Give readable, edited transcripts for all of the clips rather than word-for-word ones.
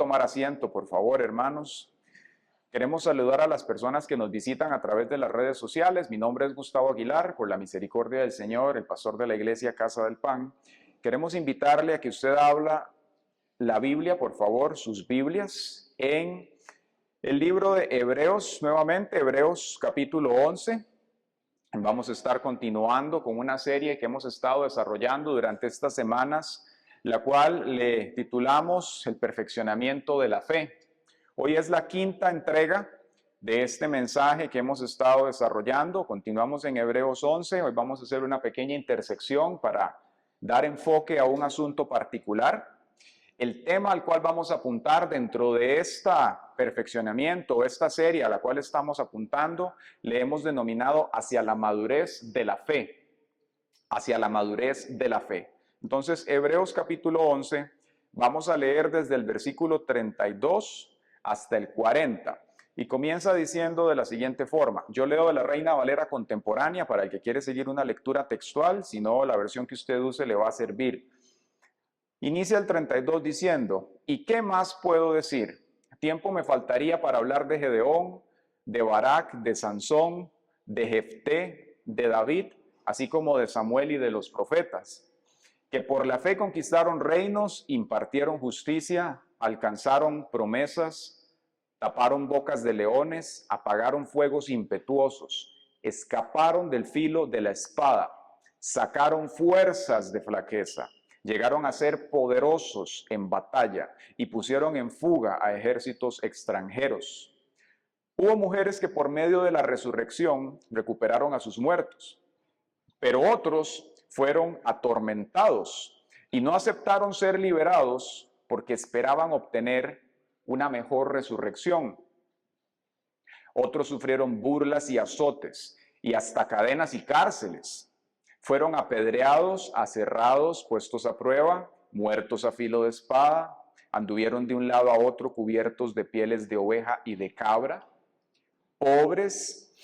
tomar asiento, por favor, hermanos. Queremos saludar a las personas que nos visitan a través de las redes sociales. Mi nombre es Gustavo Aguilar, por la misericordia del Señor, el pastor de la iglesia Casa del Pan. Queremos invitarle a que usted abra la Biblia, por favor, sus Biblias, en el libro de Hebreos, nuevamente, Hebreos capítulo 11. Vamos a estar continuando con una serie que hemos estado desarrollando durante estas semanas, la cual le titulamos El perfeccionamiento de la fe. Hoy es la quinta entrega de este mensaje que hemos estado desarrollando. Continuamos en Hebreos 11. Hoy vamos a hacer una pequeña intersección para dar enfoque a un asunto particular. El tema al cual vamos a apuntar dentro de este perfeccionamiento, esta serie a la cual estamos apuntando, le hemos denominado hacia la madurez de la fe. Hacia la madurez de la fe. Entonces, Hebreos capítulo 11, vamos a leer desde el versículo 32 hasta el 40. Y comienza diciendo de la siguiente forma. Yo leo de la Reina Valera contemporánea para el que quiere seguir una lectura textual, si no, la versión que usted use le va a servir. Inicia el 32 diciendo, ¿y qué más puedo decir? Tiempo me faltaría para hablar de Gedeón, de Barak, de Sansón, de Jefté, de David, así como de Samuel y de los profetas, que por la fe conquistaron reinos, impartieron justicia, alcanzaron promesas, taparon bocas de leones, apagaron fuegos impetuosos, escaparon del filo de la espada, sacaron fuerzas de flaqueza. Llegaron a ser poderosos en batalla y pusieron en fuga a ejércitos extranjeros. Hubo mujeres que por medio de la resurrección recuperaron a sus muertos, pero otros fueron atormentados y no aceptaron ser liberados porque esperaban obtener una mejor resurrección. Otros sufrieron burlas y azotes y hasta cadenas y cárceles. Fueron apedreados, aserrados, puestos a prueba, muertos a filo de espada, anduvieron de un lado a otro cubiertos de pieles de oveja y de cabra, pobres,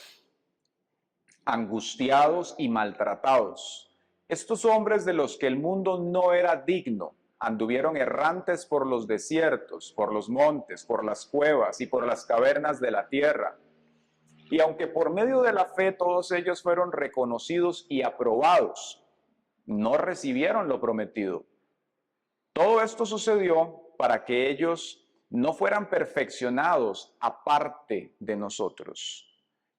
angustiados y maltratados. Estos hombres de los que el mundo no era digno, anduvieron errantes por los desiertos, por los montes, por las cuevas y por las cavernas de la tierra. Y aunque por medio de la fe todos ellos fueron reconocidos y aprobados, no recibieron lo prometido. Todo esto sucedió para que ellos no fueran perfeccionados aparte de nosotros,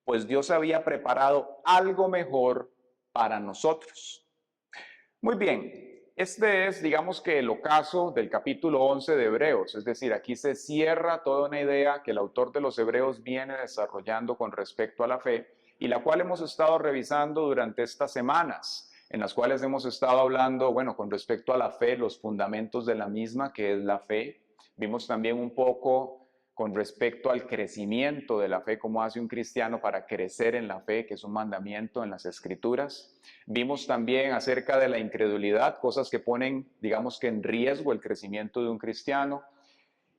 pues Dios había preparado algo mejor para nosotros. Muy bien. Este es, digamos que el ocaso del capítulo 11 de Hebreos, es decir, aquí se cierra toda una idea que el autor de los Hebreos viene desarrollando con respecto a la fe y la cual hemos estado revisando durante estas semanas, en las cuales hemos estado hablando, bueno, con respecto a la fe, los fundamentos de la misma, que es la fe. Vimos también un poco con respecto al crecimiento de la fe, cómo hace un cristiano para crecer en la fe, que es un mandamiento en las Escrituras. Vimos también acerca de la incredulidad, cosas que ponen, digamos que en riesgo el crecimiento de un cristiano.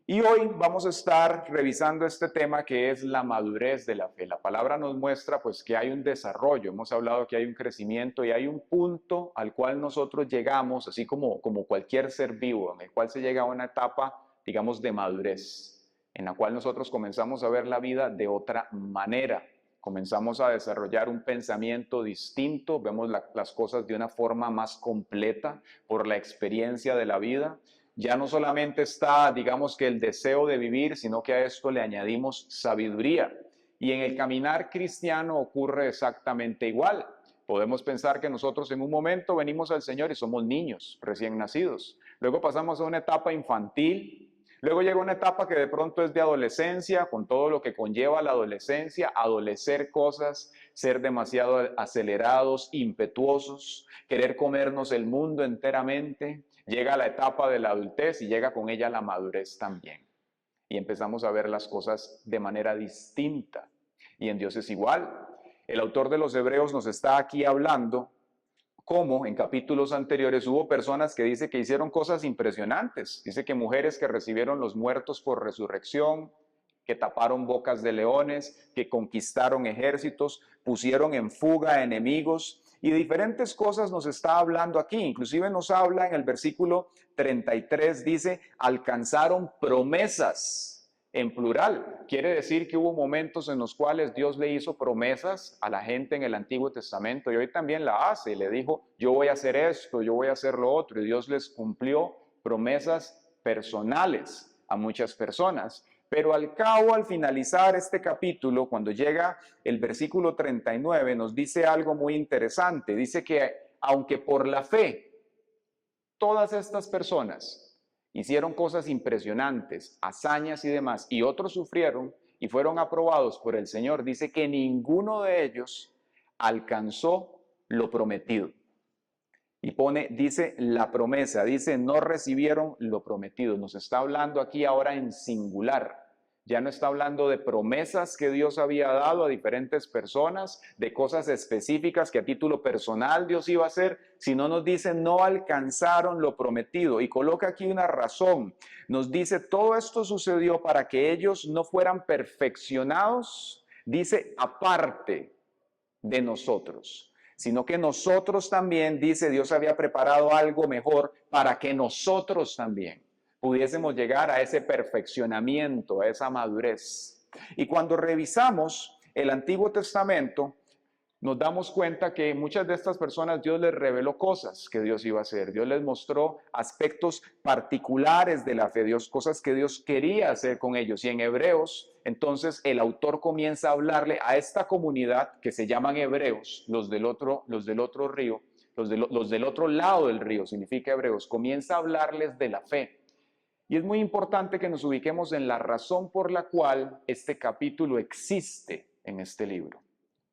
Y hoy vamos a estar revisando este tema que es la madurez de la fe. La palabra nos muestra pues que hay un desarrollo, hemos hablado que hay un crecimiento y hay un punto al cual nosotros llegamos, así como cualquier ser vivo, en el cual se llega a una etapa, digamos, de madurez, en la cual nosotros comenzamos a ver la vida de otra manera. Comenzamos a desarrollar un pensamiento distinto, vemos las cosas de una forma más completa por la experiencia de la vida. Ya no solamente está, digamos que el deseo de vivir, sino que a esto le añadimos sabiduría. Y en el caminar cristiano ocurre exactamente igual. Podemos pensar que nosotros en un momento venimos al Señor y somos niños recién nacidos. Luego pasamos a una etapa infantil. Luego llega una etapa que de pronto es de adolescencia, con todo lo que conlleva la adolescencia, adolecer cosas, ser demasiado acelerados, impetuosos, querer comernos el mundo enteramente. Llega la etapa de la adultez y llega con ella la madurez también. Y empezamos a ver las cosas de manera distinta. Y en Dios es igual. El autor de los Hebreos nos está aquí hablando como en capítulos anteriores hubo personas que dice que hicieron cosas impresionantes. Dice que mujeres que recibieron los muertos por resurrección, que taparon bocas de leones, que conquistaron ejércitos, pusieron en fuga a enemigos Y de diferentes cosas nos está hablando aquí. Inclusive nos habla en el versículo 33, dice, alcanzaron promesas en plural. Quiere decir que hubo momentos en los cuales Dios le hizo promesas a la gente en el Antiguo Testamento y hoy también la hace. Y le dijo, yo voy a hacer esto, yo voy a hacer lo otro. Y Dios les cumplió promesas personales a muchas personas. Pero al cabo, al finalizar este capítulo, cuando llega el versículo 39, nos dice algo muy interesante. Dice que aunque por la fe todas estas personas hicieron cosas impresionantes, hazañas y demás, y otros sufrieron y fueron aprobados por el Señor, dice que ninguno de ellos alcanzó lo prometido. Y dice la promesa, dice no recibieron lo prometido. Nos está hablando aquí ahora en singular. Ya no está hablando de promesas que Dios había dado a diferentes personas, de cosas específicas que a título personal Dios iba a hacer, sino nos dice no alcanzaron lo prometido. Y coloca aquí una razón. Nos dice todo esto sucedió para que ellos no fueran perfeccionados, dice aparte de nosotros, sino que nosotros también, dice Dios había preparado algo mejor para que nosotros también pudiésemos llegar a ese perfeccionamiento, a esa madurez. Y cuando revisamos el Antiguo Testamento, nos damos cuenta que muchas de estas personas Dios les reveló cosas que Dios iba a hacer. Dios les mostró aspectos particulares de la fe, cosas que Dios quería hacer con ellos. Y en Hebreos, entonces el autor comienza a hablarle a esta comunidad que se llaman hebreos, los del otro río, los del otro lado del río, significa hebreos, comienza a hablarles de la fe. Y es muy importante que nos ubiquemos en la razón por la cual este capítulo existe en este libro.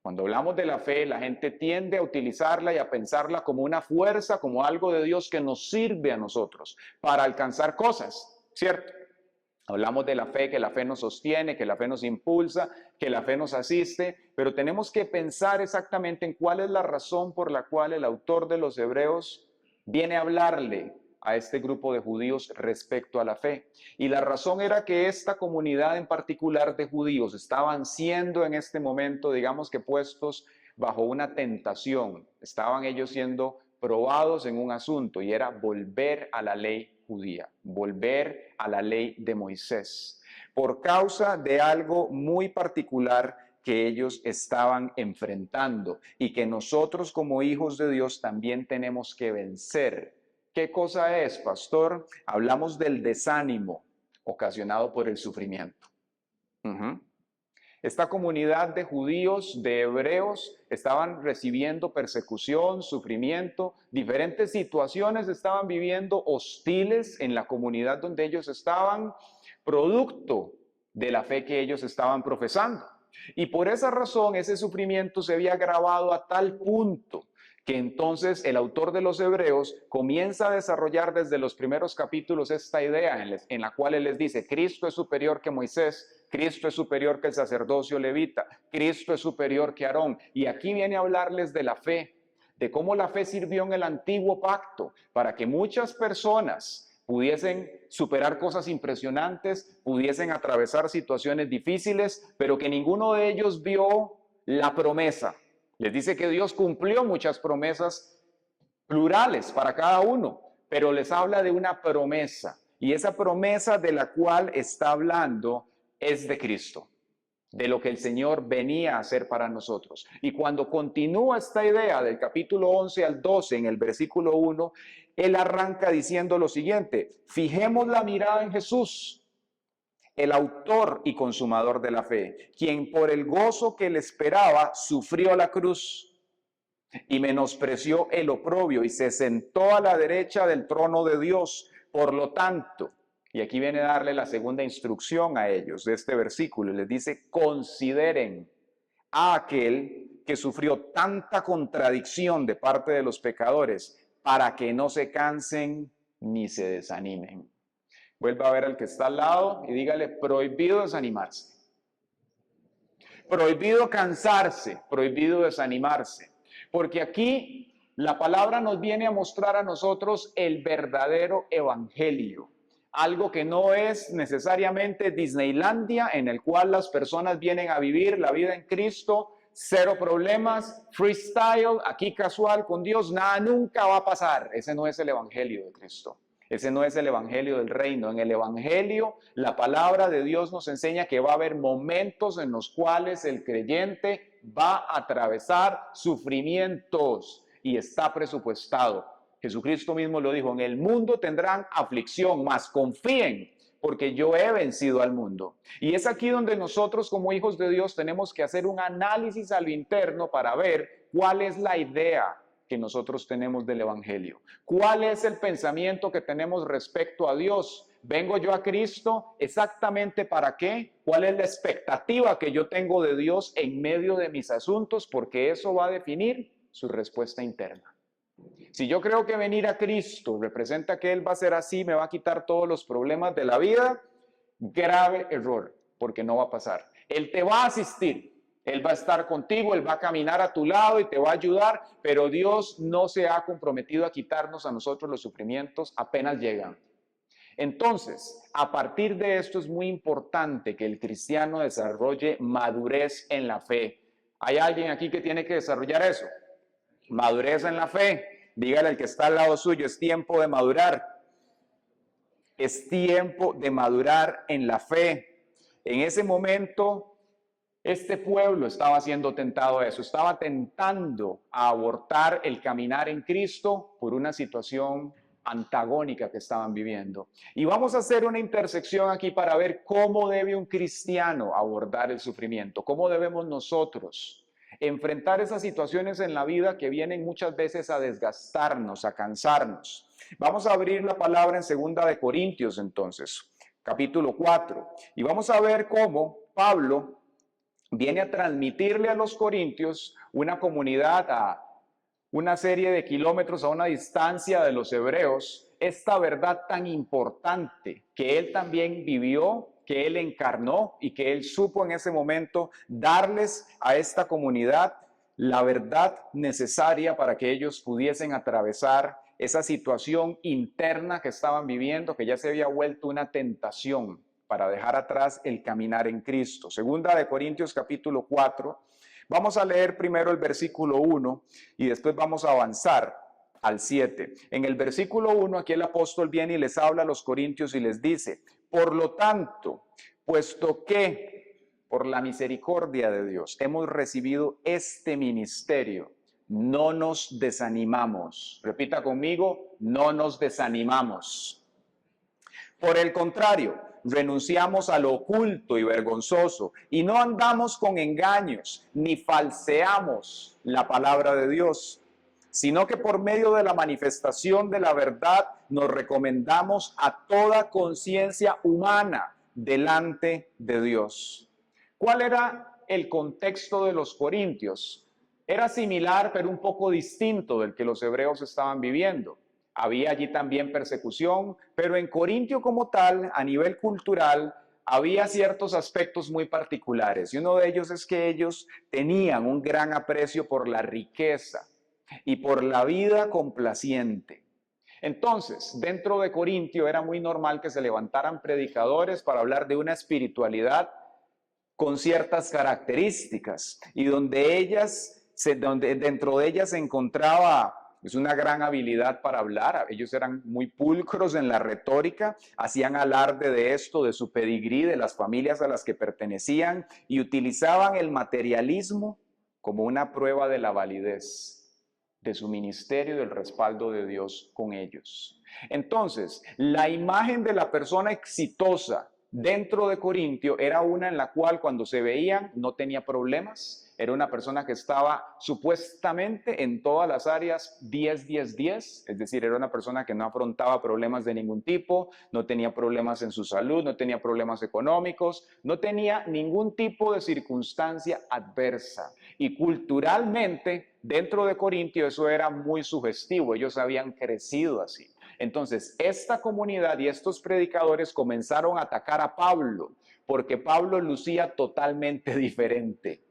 Cuando hablamos de la fe, la gente tiende a utilizarla y a pensarla como una fuerza, como algo de Dios que nos sirve a nosotros para alcanzar cosas, ¿cierto? Hablamos de la fe, que la fe nos sostiene, que la fe nos impulsa, que la fe nos asiste, pero tenemos que pensar exactamente en cuál es la razón por la cual el autor de los Hebreos viene a hablarle a este grupo de judíos respecto a la fe. Y la razón era que esta comunidad en particular de judíos estaban siendo en este momento, digamos que puestos bajo una tentación. Estaban ellos siendo probados en un asunto y era volver a la ley judía, volver a la ley de Moisés, por causa de algo muy particular que ellos estaban enfrentando y que nosotros como hijos de Dios también tenemos que vencer. ¿Qué cosa es, pastor? Hablamos del desánimo ocasionado por el sufrimiento. Esta comunidad de judíos, de hebreos, estaban recibiendo persecución, sufrimiento, diferentes situaciones estaban viviendo hostiles en la comunidad donde ellos estaban, producto de la fe que ellos estaban profesando. Y por esa razón ese sufrimiento se había agravado a tal punto que entonces el autor de los Hebreos comienza a desarrollar desde los primeros capítulos esta idea en la cual él les dice, Cristo es superior que Moisés, Cristo es superior que el sacerdocio levita, Cristo es superior que Aarón. Y aquí viene a hablarles de la fe, de cómo la fe sirvió en el antiguo pacto para que muchas personas pudiesen superar cosas impresionantes, pudiesen atravesar situaciones difíciles, pero que ninguno de ellos vio la promesa. Les dice que Dios cumplió muchas promesas plurales para cada uno, pero les habla de una promesa. Y esa promesa de la cual está hablando es de Cristo, de lo que el Señor venía a hacer para nosotros. Y cuando continúa esta idea del capítulo 11 al 12 en el versículo 1, él arranca diciendo lo siguiente, fijemos la mirada en Jesús, el autor y consumador de la fe, quien por el gozo que le esperaba sufrió la cruz y menospreció el oprobio y se sentó a la derecha del trono de Dios. Por lo tanto, y aquí viene a darle la segunda instrucción a ellos de este versículo, les dice, consideren a aquel que sufrió tanta contradicción de parte de los pecadores para que no se cansen ni se desanimen. Vuelva a ver al que está al lado y dígale, prohibido desanimarse. Prohibido cansarse, prohibido desanimarse. Porque aquí la palabra nos viene a mostrar a nosotros el verdadero evangelio. Algo que no es necesariamente Disneylandia, en el cual las personas vienen a vivir la vida en Cristo cero problemas, freestyle, aquí casual con Dios, nada nunca va a pasar. Ese no es el evangelio de Cristo. Ese no es el evangelio del reino. En el evangelio, la palabra de Dios nos enseña que va a haber momentos en los cuales el creyente va a atravesar sufrimientos y está presupuestado. Jesucristo mismo lo dijo, en el mundo tendrán aflicción, mas confíen, porque yo he vencido al mundo. Y es aquí donde nosotros como hijos de Dios tenemos que hacer un análisis a lo interno para ver cuál es la idea que nosotros tenemos del evangelio. ¿Cuál es el pensamiento que tenemos respecto a Dios? ¿Vengo yo a Cristo exactamente para qué? ¿Cuál es la expectativa que yo tengo de Dios en medio de mis asuntos? Porque eso va a definir su respuesta interna. Si yo creo que venir a Cristo representa que Él va a ser así, me va a quitar todos los problemas de la vida, grave error, porque no va a pasar. Él te va a asistir, Él va a estar contigo, Él va a caminar a tu lado y te va a ayudar, pero Dios no se ha comprometido a quitarnos a nosotros los sufrimientos apenas llegan. Entonces, a partir de esto es muy importante que el cristiano desarrolle madurez en la fe. ¿Hay alguien aquí que tiene que desarrollar eso? Madurez en la fe. Dígale al que está al lado suyo, es tiempo de madurar. Es tiempo de madurar en la fe. En ese momento, este pueblo estaba siendo tentado a eso. Estaba tentando a abortar el caminar en Cristo por una situación antagónica que estaban viviendo. Y vamos a hacer una intersección aquí para ver cómo debe un cristiano abordar el sufrimiento. Cómo debemos nosotros enfrentar esas situaciones en la vida que vienen muchas veces a desgastarnos, a cansarnos. Vamos a abrir la palabra en 2 de Corintios entonces, capítulo 4, y vamos a ver cómo Pablo viene a transmitirle a los corintios, una comunidad a una serie de kilómetros a una distancia de los hebreos, esta verdad tan importante que él también vivió, que él encarnó y que él supo en ese momento darles a esta comunidad la verdad necesaria para que ellos pudiesen atravesar esa situación interna que estaban viviendo, que ya se había vuelto una tentación para dejar atrás el caminar en Cristo. 2 de Corintios capítulo 4, vamos a leer primero el versículo 1 y después vamos a avanzar al 7. En el versículo 1, aquí el apóstol viene y les habla a los corintios y les dice: por lo tanto, puesto que por la misericordia de Dios hemos recibido este ministerio, no nos desanimamos. Repita conmigo, no nos desanimamos. Por el contrario, renunciamos a lo oculto y vergonzoso y no andamos con engaños ni falseamos la palabra de Dios, sino que por medio de la manifestación de la verdad nos recomendamos a toda conciencia humana delante de Dios. ¿Cuál era el contexto de los corintios? Era similar, pero un poco distinto del que los hebreos estaban viviendo. Había allí también persecución, pero en Corintio como tal, a nivel cultural, había ciertos aspectos muy particulares. Y uno de ellos es que ellos tenían un gran aprecio por la riqueza y por la vida complaciente. Entonces, dentro de Corintio era muy normal que se levantaran predicadores para hablar de una espiritualidad con ciertas características y dentro de ellas se encontraba una gran habilidad para hablar. Ellos eran muy pulcros en la retórica, hacían alarde de esto, de su pedigrí, de las familias a las que pertenecían y utilizaban el materialismo como una prueba de la validez de su ministerio y del respaldo de Dios con ellos. Entonces, la imagen de la persona exitosa dentro de Corintio era una en la cual cuando se veían no tenía problemas, era una persona que estaba supuestamente en todas las áreas 10-10-10, es decir, era una persona que no afrontaba problemas de ningún tipo, no tenía problemas en su salud, no tenía problemas económicos, no tenía ningún tipo de circunstancia adversa. Y culturalmente, dentro de Corintio, eso era muy sugestivo, ellos habían crecido así. Entonces, esta comunidad y estos predicadores comenzaron a atacar a Pablo, porque Pablo lucía totalmente diferente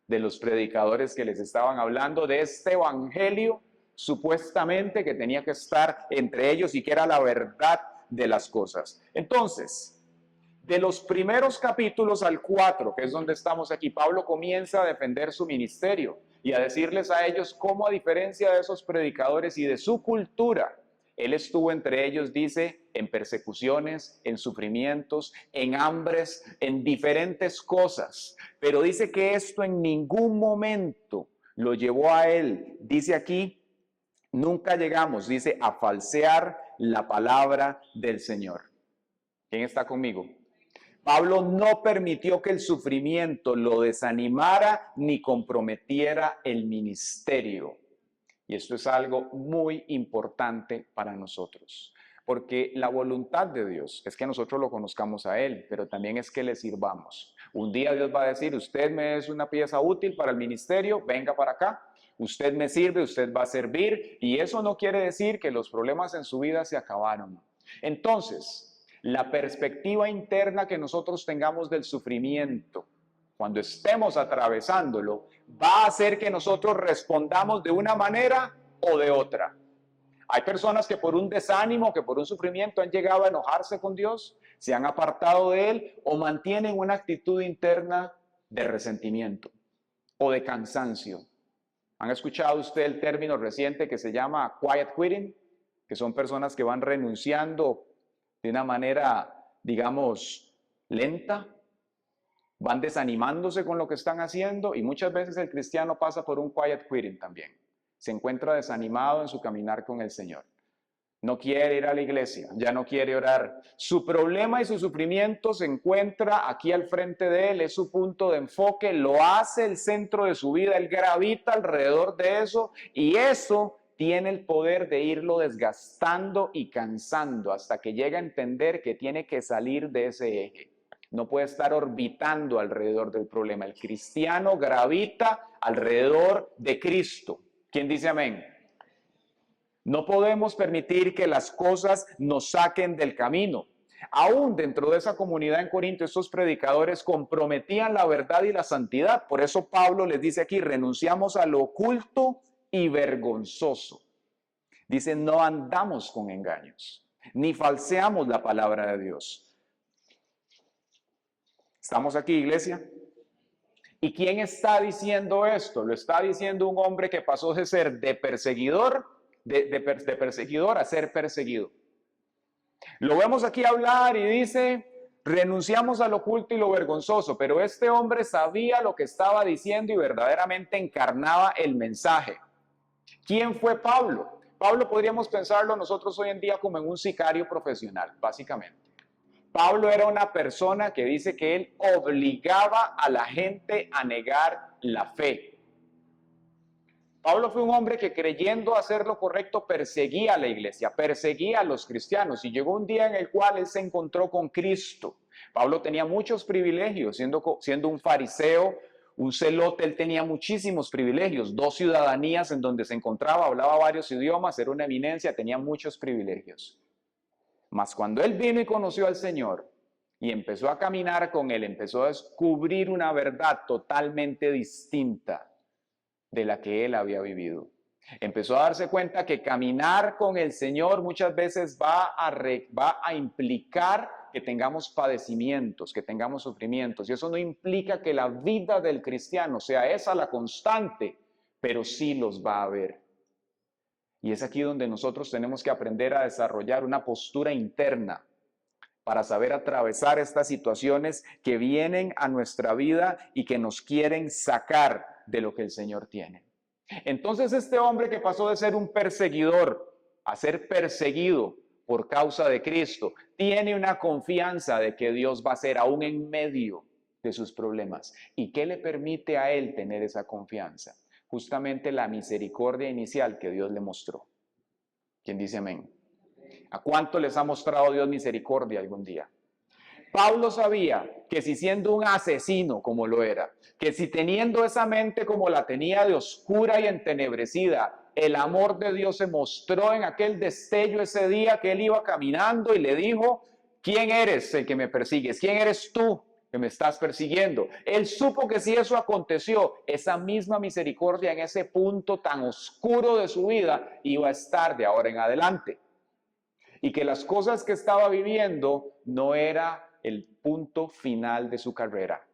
de los predicadores que les estaban hablando de este evangelio, supuestamente que tenía que estar entre ellos y que era la verdad de las cosas. Entonces, De los primeros capítulos al 4, que es donde estamos aquí, Pablo comienza a defender su ministerio y a decirles a ellos cómo, a diferencia de esos predicadores y de su cultura, él estuvo entre ellos, dice, en persecuciones, en sufrimientos, en hambres, en diferentes cosas. Pero dice que esto en ningún momento lo llevó a él, dice aquí, nunca llegamos, dice, a falsear la palabra del Señor. ¿Quién está conmigo? Pablo no permitió que el sufrimiento lo desanimara ni comprometiera el ministerio. Y esto es algo muy importante para nosotros, porque la voluntad de Dios es que nosotros lo conozcamos a Él, pero también es que le sirvamos. Un día Dios va a decir, usted me es una pieza útil para el ministerio, venga para acá. Usted me sirve, usted va a servir, y eso no quiere decir que los problemas en su vida se acabaron. Entonces, la perspectiva interna que nosotros tengamos del sufrimiento, cuando estemos atravesándolo, va a hacer que nosotros respondamos de una manera o de otra. Hay personas que por un desánimo, que por un sufrimiento han llegado a enojarse con Dios, se han apartado de Él o mantienen una actitud interna de resentimiento o de cansancio. ¿Han escuchado usted el término reciente que se llama quiet quitting? Que son personas que van renunciando de una manera, digamos, lenta, van desanimándose con lo que están haciendo, y muchas veces el cristiano pasa por un quiet quitting también. Se encuentra desanimado en su caminar con el Señor. No quiere ir a la iglesia, ya no quiere orar. Su problema y su sufrimiento se encuentra aquí al frente de él, es su punto de enfoque, lo hace el centro de su vida, él gravita alrededor de eso, y eso tiene el poder de irlo desgastando y cansando hasta que llega a entender que tiene que salir de ese eje. No puede estar orbitando alrededor del problema. El cristiano gravita alrededor de Cristo. ¿Quién dice amén? No podemos permitir que las cosas nos saquen del camino. Aún dentro de esa comunidad en Corinto, estos predicadores comprometían la verdad y la santidad. Por eso Pablo les dice aquí, renunciamos a lo oculto y vergonzoso. Dice, no andamos con engaños, ni falseamos la palabra de Dios. ¿Estamos aquí, iglesia? ¿Y quién está diciendo esto? Lo está diciendo un hombre que pasó de ser de perseguidor, de perseguidor a ser perseguido. Lo vemos aquí hablar y dice, renunciamos a lo oculto y lo vergonzoso, pero este hombre sabía lo que estaba diciendo y verdaderamente encarnaba el mensaje. ¿Quién fue Pablo? Pablo podríamos pensarlo nosotros hoy en día como en un sicario profesional, básicamente. Pablo era una persona que dice que él obligaba a la gente a negar la fe. Pablo fue un hombre que, creyendo hacer lo correcto, perseguía a la iglesia, perseguía a los cristianos, y llegó un día en el cual él se encontró con Cristo. Pablo tenía muchos privilegios, siendo un fariseo, un celote, él tenía muchísimos privilegios, 2 ciudadanías en donde se encontraba, hablaba varios idiomas, era una eminencia, tenía muchos privilegios. Mas cuando él vino y conoció al Señor y empezó a caminar con él, empezó a descubrir una verdad totalmente distinta de la que él había vivido. Empezó a darse cuenta que caminar con el Señor muchas veces va a implicar que tengamos padecimientos, que tengamos sufrimientos. Y eso no implica que la vida del cristiano sea esa la constante, pero sí los va a haber. Y es aquí donde nosotros tenemos que aprender a desarrollar una postura interna para saber atravesar estas situaciones que vienen a nuestra vida y que nos quieren sacar de lo que el Señor tiene. Entonces este hombre que pasó de ser un perseguidor a ser perseguido por causa de Cristo, tiene una confianza de que Dios va a ser aún en medio de sus problemas. ¿Y qué le permite a él tener esa confianza? Justamente la misericordia inicial que Dios le mostró. ¿Quién dice amén? ¿A cuánto les ha mostrado Dios misericordia algún día? Pablo sabía que si siendo un asesino como lo era, que si teniendo esa mente como la tenía de oscura y entenebrecida, el amor de Dios se mostró en aquel destello ese día que él iba caminando y le dijo, ¿quién eres el que me persigues? ¿Quién eres tú que me estás persiguiendo? Él supo que si eso aconteció, esa misma misericordia en ese punto tan oscuro de su vida iba a estar de ahora en adelante. Y que las cosas que estaba viviendo no era el punto final de su carrera.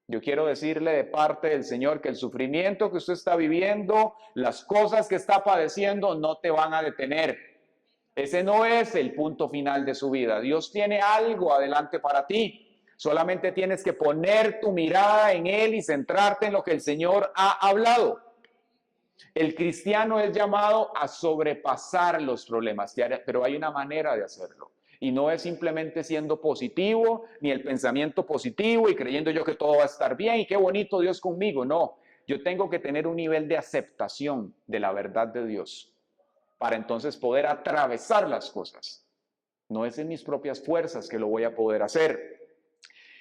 Yo quiero decirle de parte del Señor que el sufrimiento que usted está viviendo, las cosas que está padeciendo, no te van a detener. Ese no es el punto final de su vida. Dios tiene algo adelante para ti. Solamente tienes que poner tu mirada en Él y centrarte en lo que el Señor ha hablado. El cristiano es llamado a sobrepasar los problemas, pero hay una manera de hacerlo. Y no es simplemente siendo positivo, ni el pensamiento positivo y creyendo yo que todo va a estar bien y qué bonito Dios conmigo. No, yo tengo que tener un nivel de aceptación de la verdad de Dios para entonces poder atravesar las cosas. No es en mis propias fuerzas que lo voy a poder hacer.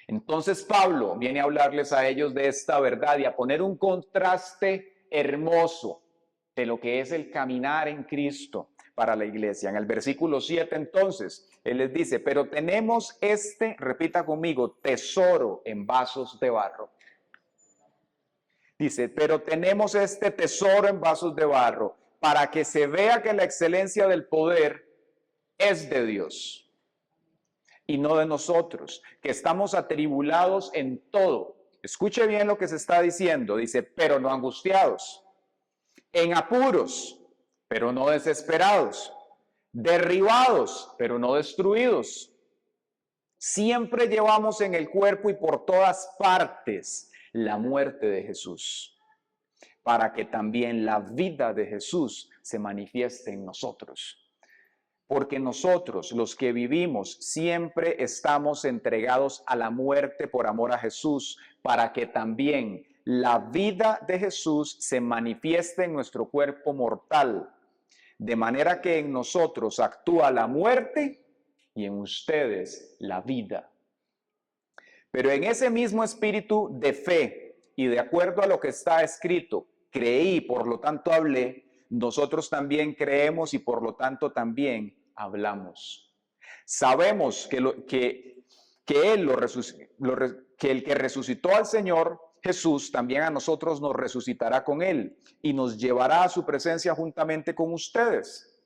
Entonces Pablo viene a hablarles a ellos de esta verdad y a poner un contraste hermoso de lo que es el caminar en Cristo para la iglesia. En el versículo 7 entonces, él les dice, pero tenemos repita conmigo, tesoro en vasos de barro. Dice, pero tenemos este tesoro en vasos de barro para que se vea que la excelencia del poder es de Dios y no de nosotros, que estamos atribulados en todo. Escuche bien lo que se está diciendo. Dice, pero no angustiados, en apuros, pero no desesperados, derribados, pero no destruidos. Siempre llevamos en el cuerpo y por todas partes la muerte de Jesús, para que también la vida de Jesús se manifieste en nosotros. Porque nosotros, los que vivimos, siempre estamos entregados a la muerte por amor a Jesús, para que también la vida de Jesús se manifieste en nuestro cuerpo mortal, de manera que en nosotros actúa la muerte y en ustedes la vida. Pero en ese mismo espíritu de fe y de acuerdo a lo que está escrito, creí, por lo tanto hablé, nosotros también creemos y por lo tanto también hablamos. Sabemos que el que resucitó al Señor Jesús también a nosotros nos resucitará con Él y nos llevará a su presencia juntamente con ustedes.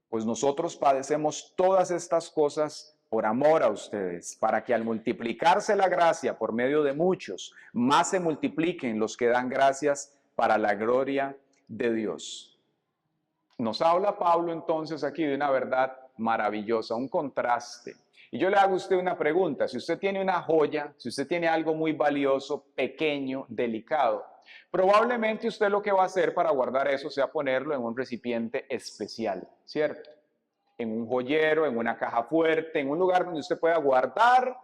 Pues nosotros padecemos todas estas cosas por amor a ustedes, para que al multiplicarse la gracia por medio de muchos, más se multipliquen los que dan gracias para la gloria de Dios. Nos habla Pablo entonces aquí de una verdad maravillosa, un contraste. Y yo le hago a usted una pregunta. Si usted tiene una joya, si usted tiene algo muy valioso, pequeño, delicado, probablemente usted lo que va a hacer para guardar eso sea ponerlo en un recipiente especial, ¿cierto? En un joyero, en una caja fuerte, en un lugar donde usted pueda guardar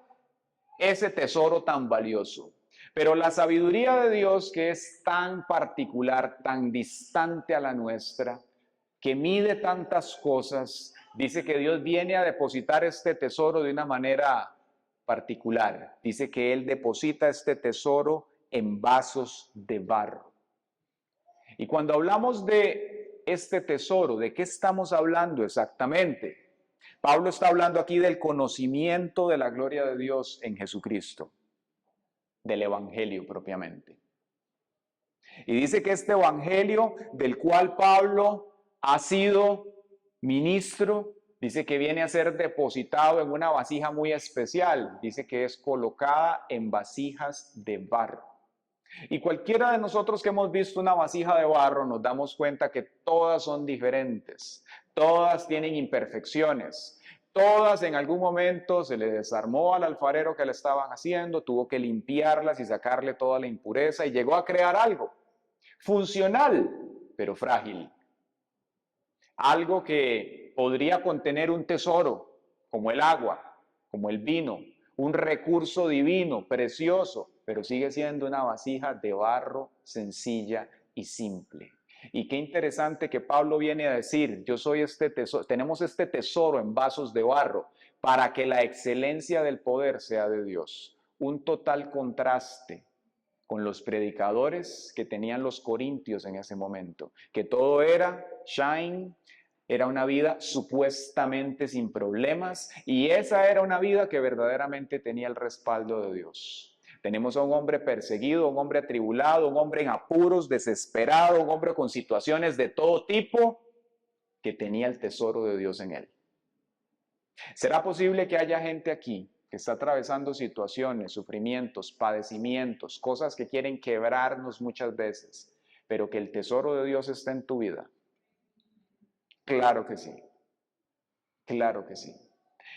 ese tesoro tan valioso. Pero la sabiduría de Dios, que es tan particular, tan distante a la nuestra, que mide tantas cosas, dice que Dios viene a depositar este tesoro de una manera particular. Dice que Él deposita este tesoro en vasos de barro. Y cuando hablamos de este tesoro, ¿de qué estamos hablando exactamente? Pablo está hablando aquí del conocimiento de la gloria de Dios en Jesucristo, del Evangelio propiamente. Y dice que este Evangelio del cual Pablo ha sido ministro, dice que viene a ser depositado en una vasija muy especial, dice que es colocada en vasijas de barro. Y cualquiera de nosotros que hemos visto una vasija de barro nos damos cuenta que todas son diferentes, todas tienen imperfecciones, todas en algún momento se le desarmó al alfarero que le estaban haciendo, tuvo que limpiarlas y sacarle toda la impureza y llegó a crear algo funcional, pero frágil. Algo que podría contener un tesoro, como el agua, como el vino, un recurso divino, precioso, pero sigue siendo una vasija de barro sencilla y simple. Y qué interesante que Pablo viene a decir, yo soy este tesoro, tenemos este tesoro en vasos de barro, para que la excelencia del poder sea de Dios. Un total contraste con los predicadores que tenían los corintios en ese momento, que todo era shine, era una vida supuestamente sin problemas, y esa era una vida que verdaderamente tenía el respaldo de Dios. Tenemos a un hombre perseguido, un hombre atribulado, un hombre en apuros, desesperado, un hombre con situaciones de todo tipo, que tenía el tesoro de Dios en él. ¿Será posible que haya gente aquí que está atravesando situaciones, sufrimientos, padecimientos, cosas que quieren quebrarnos muchas veces, pero que el tesoro de Dios está en tu vida. Claro que sí, claro que sí.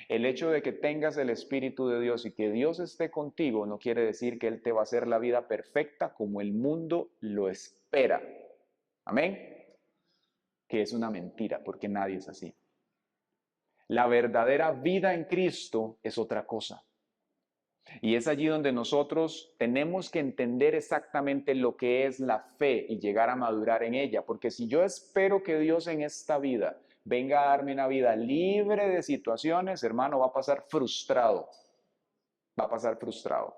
El hecho de que tengas el Espíritu de Dios y que Dios esté contigo no quiere decir que Él te va a hacer la vida perfecta como el mundo lo espera. Amén. Que es una mentira, porque nadie es así. La verdadera vida en Cristo es otra cosa. Y es allí donde nosotros tenemos que entender exactamente lo que es la fe y llegar a madurar en ella. Porque si yo espero que Dios en esta vida venga a darme una vida libre de situaciones, hermano, va a pasar frustrado. Va a pasar frustrado.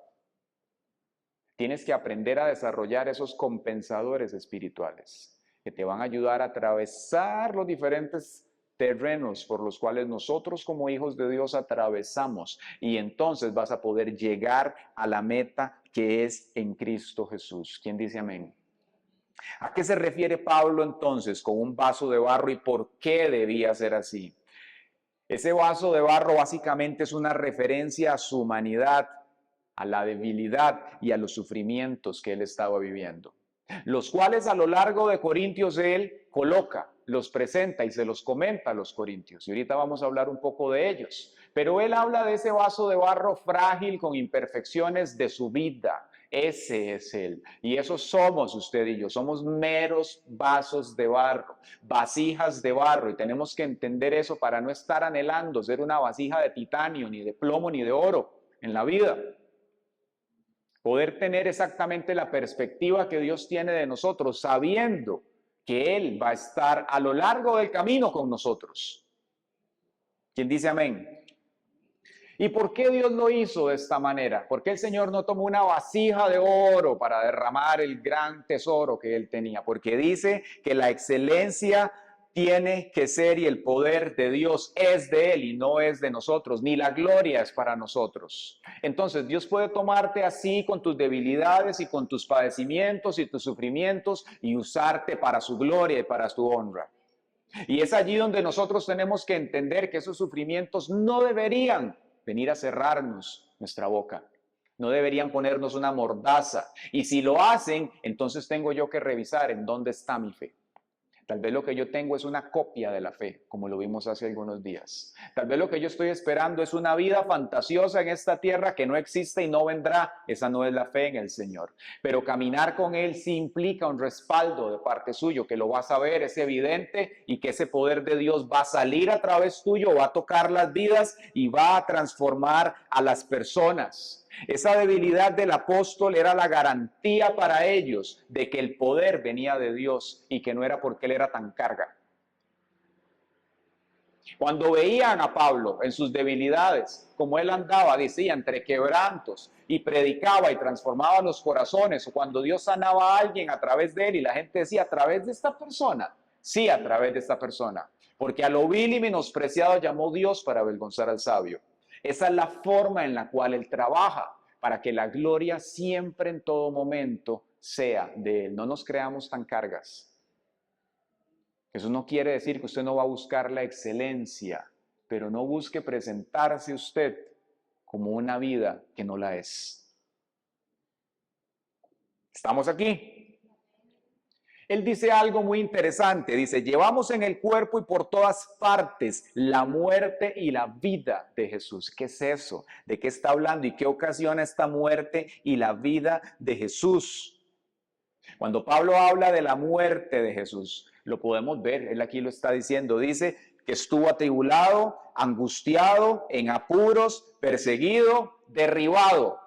Tienes que aprender a desarrollar esos compensadores espirituales que te van a ayudar a atravesar los diferentes terrenos por los cuales nosotros como hijos de Dios atravesamos, y entonces vas a poder llegar a la meta que es en Cristo Jesús. ¿Quién dice amén? ¿A qué se refiere Pablo entonces con un vaso de barro y por qué debía ser así? Ese vaso de barro básicamente es una referencia a su humanidad, a la debilidad y a los sufrimientos que él estaba viviendo, los cuales a lo largo de Corintios él coloca, los presenta y se los comenta a los corintios. Y ahorita vamos a hablar un poco de ellos. Pero él habla de ese vaso de barro frágil con imperfecciones de su vida. Ese es él. Y eso somos usted y yo. Somos meros vasos de barro, vasijas de barro. Y tenemos que entender eso para no estar anhelando ser una vasija de titanio, ni de plomo, ni de oro en la vida. Poder tener exactamente la perspectiva que Dios tiene de nosotros, sabiendo que Él va a estar a lo largo del camino con nosotros. ¿Quién dice amén? ¿Y por qué Dios lo hizo de esta manera? ¿Por qué el Señor no tomó una vasija de oro para derramar el gran tesoro que Él tenía? Porque dice que la excelencia tiene que ser y el poder de Dios es de Él y no es de nosotros, ni la gloria es para nosotros. Entonces Dios puede tomarte así con tus debilidades y con tus padecimientos y tus sufrimientos y usarte para su gloria y para su honra. Y es allí donde nosotros tenemos que entender que esos sufrimientos no deberían venir a cerrarnos nuestra boca. No deberían ponernos una mordaza. Y si lo hacen, entonces tengo yo que revisar en dónde está mi fe. Tal vez lo que yo tengo es una copia de la fe, como lo vimos hace algunos días. Tal vez lo que yo estoy esperando es una vida fantasiosa en esta tierra que no existe y no vendrá. Esa no es la fe en el Señor. Pero caminar con Él sí implica un respaldo de parte suyo, que lo vas a ver, es evidente, y que ese poder de Dios va a salir a través tuyo, va a tocar las vidas y va a transformar a las personas. Esa debilidad del apóstol era la garantía para ellos de que el poder venía de Dios y que no era porque él era tan carga. Cuando veían a Pablo en sus debilidades, como él andaba, decía, entre quebrantos, y predicaba y transformaba los corazones, o cuando Dios sanaba a alguien a través de él y la gente decía, ¿a través de esta persona? Sí, a través de esta persona, porque a lo vil y menospreciado llamó Dios para avergonzar al sabio. Esa es la forma en la cual Él trabaja, para que la gloria siempre en todo momento sea de Él. No nos creamos tan cargas. Eso no quiere decir que usted no va a buscar la excelencia, pero no busque presentarse usted como una vida que no la es. ¿Estamos aquí? Él dice algo muy interesante, dice, llevamos en el cuerpo y por todas partes la muerte y la vida de Jesús. ¿Qué es eso? ¿De qué está hablando y qué ocasiona esta muerte y la vida de Jesús? Cuando Pablo habla de la muerte de Jesús, lo podemos ver, él aquí lo está diciendo, dice que estuvo atribulado, angustiado, en apuros, perseguido, derribado.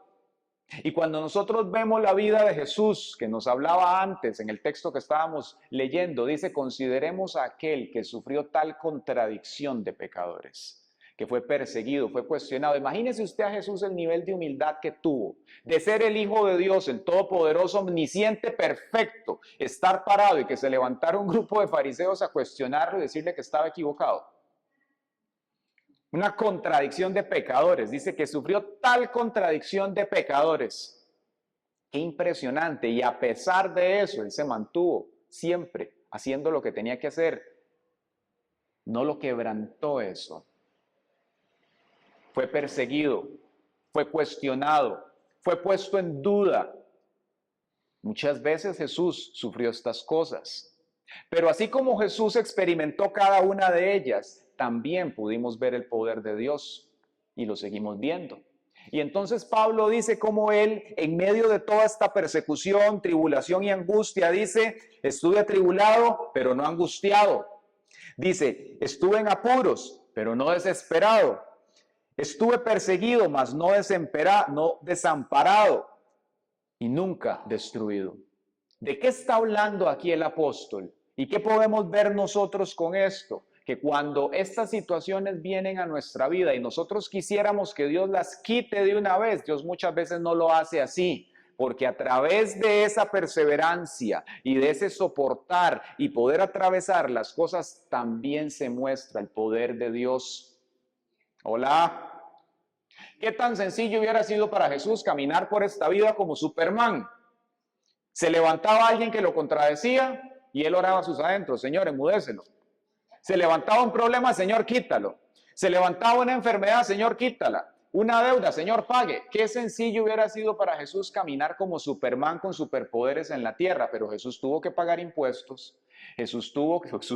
Y cuando nosotros vemos la vida de Jesús, que nos hablaba antes en el texto que estábamos leyendo, dice, consideremos a aquel que sufrió tal contradicción de pecadores, que fue perseguido, fue cuestionado. Imagínese usted a Jesús el nivel de humildad que tuvo, de ser el Hijo de Dios, el Todopoderoso, omnisciente, perfecto, estar parado y que se levantara un grupo de fariseos a cuestionarlo y decirle que estaba equivocado. Una contradicción de pecadores. Dice que sufrió tal contradicción de pecadores. Qué impresionante. Y a pesar de eso, él se mantuvo siempre haciendo lo que tenía que hacer. No lo quebrantó eso. Fue perseguido. fue cuestionado, fue puesto en duda. Muchas veces Jesús sufrió estas cosas. Pero así como Jesús experimentó cada una de ellas, también pudimos ver el poder de Dios y lo seguimos viendo. Y entonces Pablo dice cómo él, en medio de toda esta persecución, tribulación y angustia, dice, estuve atribulado, pero no angustiado. Dice, estuve en apuros, pero no desesperado. Estuve perseguido, mas no desamparado y nunca destruido. ¿De qué está hablando aquí el apóstol? ¿Y qué podemos ver nosotros con esto? Que cuando estas situaciones vienen a nuestra vida y nosotros quisiéramos que Dios las quite de una vez, Dios muchas veces no lo hace así, porque a través de esa perseverancia y de ese soportar y poder atravesar las cosas, también se muestra el poder de Dios. Hola. ¿Qué tan sencillo hubiera sido para Jesús caminar por esta vida como Superman? Se levantaba alguien que lo contradecía y él oraba a sus adentros, Señor, enmudécelo. Se levantaba un problema, Señor, quítalo. Se levantaba una enfermedad, Señor, quítala. Una deuda, Señor, pague. Qué sencillo hubiera sido para Jesús caminar como Superman con superpoderes en la tierra, pero Jesús tuvo que pagar impuestos. Jesús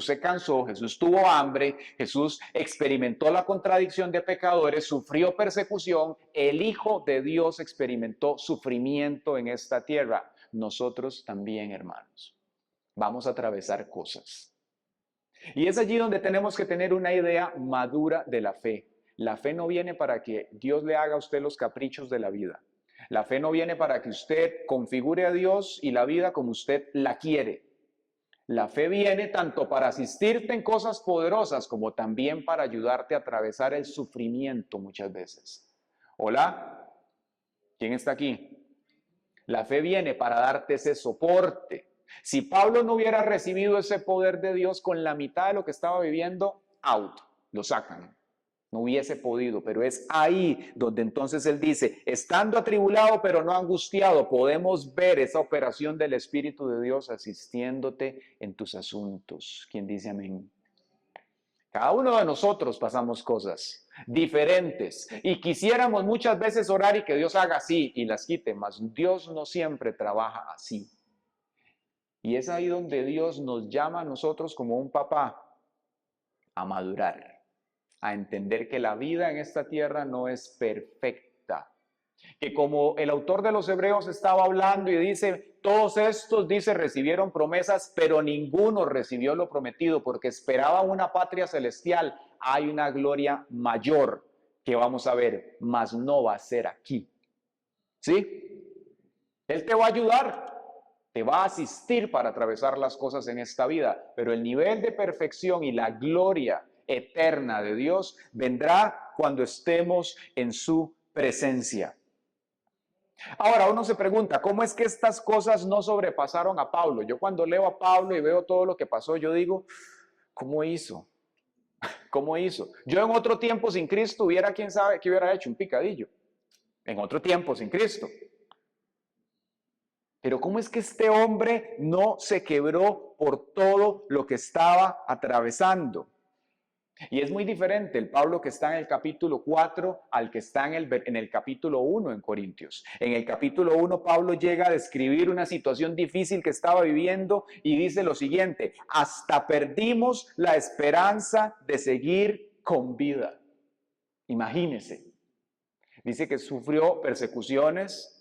se cansó, Jesús tuvo hambre, Jesús experimentó la contradicción de pecadores, sufrió persecución. El Hijo de Dios experimentó sufrimiento en esta tierra. Nosotros también, hermanos, vamos a atravesar cosas. Y es allí donde tenemos que tener una idea madura de la fe. La fe no viene para que Dios le haga a usted los caprichos de la vida. La fe no viene para que usted configure a Dios y la vida como usted la quiere. La fe viene tanto para asistirte en cosas poderosas como también para ayudarte a atravesar el sufrimiento muchas veces. Hola, ¿quién está aquí? La fe viene para darte ese soporte. Si Pablo no hubiera recibido ese poder de Dios con la mitad de lo que estaba viviendo, out, lo sacan. No hubiese podido, pero es ahí donde entonces él dice, estando atribulado pero no angustiado, podemos ver esa operación del Espíritu de Dios asistiéndote en tus asuntos. ¿Quién dice amén? Cada uno de nosotros pasamos cosas diferentes y quisiéramos muchas veces orar y que Dios haga así y las quite, mas Dios no siempre trabaja así. Y es ahí donde Dios nos llama a nosotros como un papá a madurar, a entender que la vida en esta tierra no es perfecta. Que como el autor de los Hebreos estaba hablando y dice, todos estos, dice, recibieron promesas, pero ninguno recibió lo prometido porque esperaban una patria celestial. Hay una gloria mayor que vamos a ver, mas no va a ser aquí. ¿Sí? Él te va a ayudar, te va a asistir para atravesar las cosas en esta vida, pero el nivel de perfección y la gloria eterna de Dios vendrá cuando estemos en su presencia. Ahora uno se pregunta, ¿cómo es que estas cosas no sobrepasaron a Pablo? Yo cuando leo a Pablo y veo todo lo que pasó, yo digo, ¿cómo hizo? ¿Cómo hizo? Yo en otro tiempo sin Cristo hubiera, quién sabe, qué hubiera hecho, un picadillo. En otro tiempo sin Cristo. Pero ¿cómo es que este hombre no se quebró por todo lo que estaba atravesando? Y es muy diferente el Pablo que está en el capítulo 4 al que está en el capítulo 1 en Corintios. En el capítulo 1 Pablo llega a describir una situación difícil que estaba viviendo y dice lo siguiente, hasta perdimos la esperanza de seguir con vida. Imagínese. Dice que sufrió persecuciones,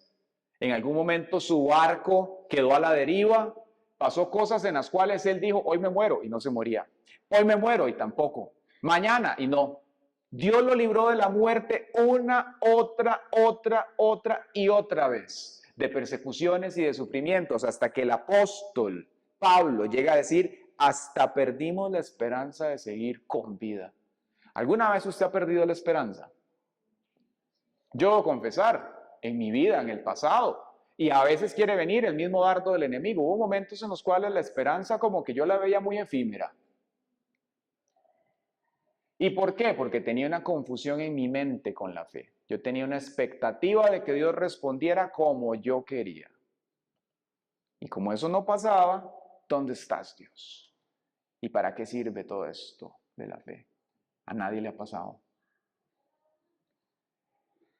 en algún momento su barco quedó a la deriva, pasó cosas en las cuales él dijo, hoy me muero y no se moría. Hoy me muero y tampoco. Mañana y no. Dios lo libró de la muerte una, otra y otra vez, de persecuciones y de sufrimientos, hasta que el apóstol Pablo llega a decir, hasta perdimos la esperanza de seguir con vida. ¿Alguna vez usted ha perdido la esperanza? Yo debo confesar, en mi vida, en el pasado, y a veces quiere venir el mismo dardo del enemigo. Hubo momentos en los cuales la esperanza como que yo la veía muy efímera. ¿Y por qué? Porque tenía una confusión en mi mente con la fe. Yo tenía una expectativa de que Dios respondiera como yo quería. Y como eso no pasaba, ¿dónde estás, Dios? ¿Y para qué sirve todo esto de la fe? A nadie le ha pasado.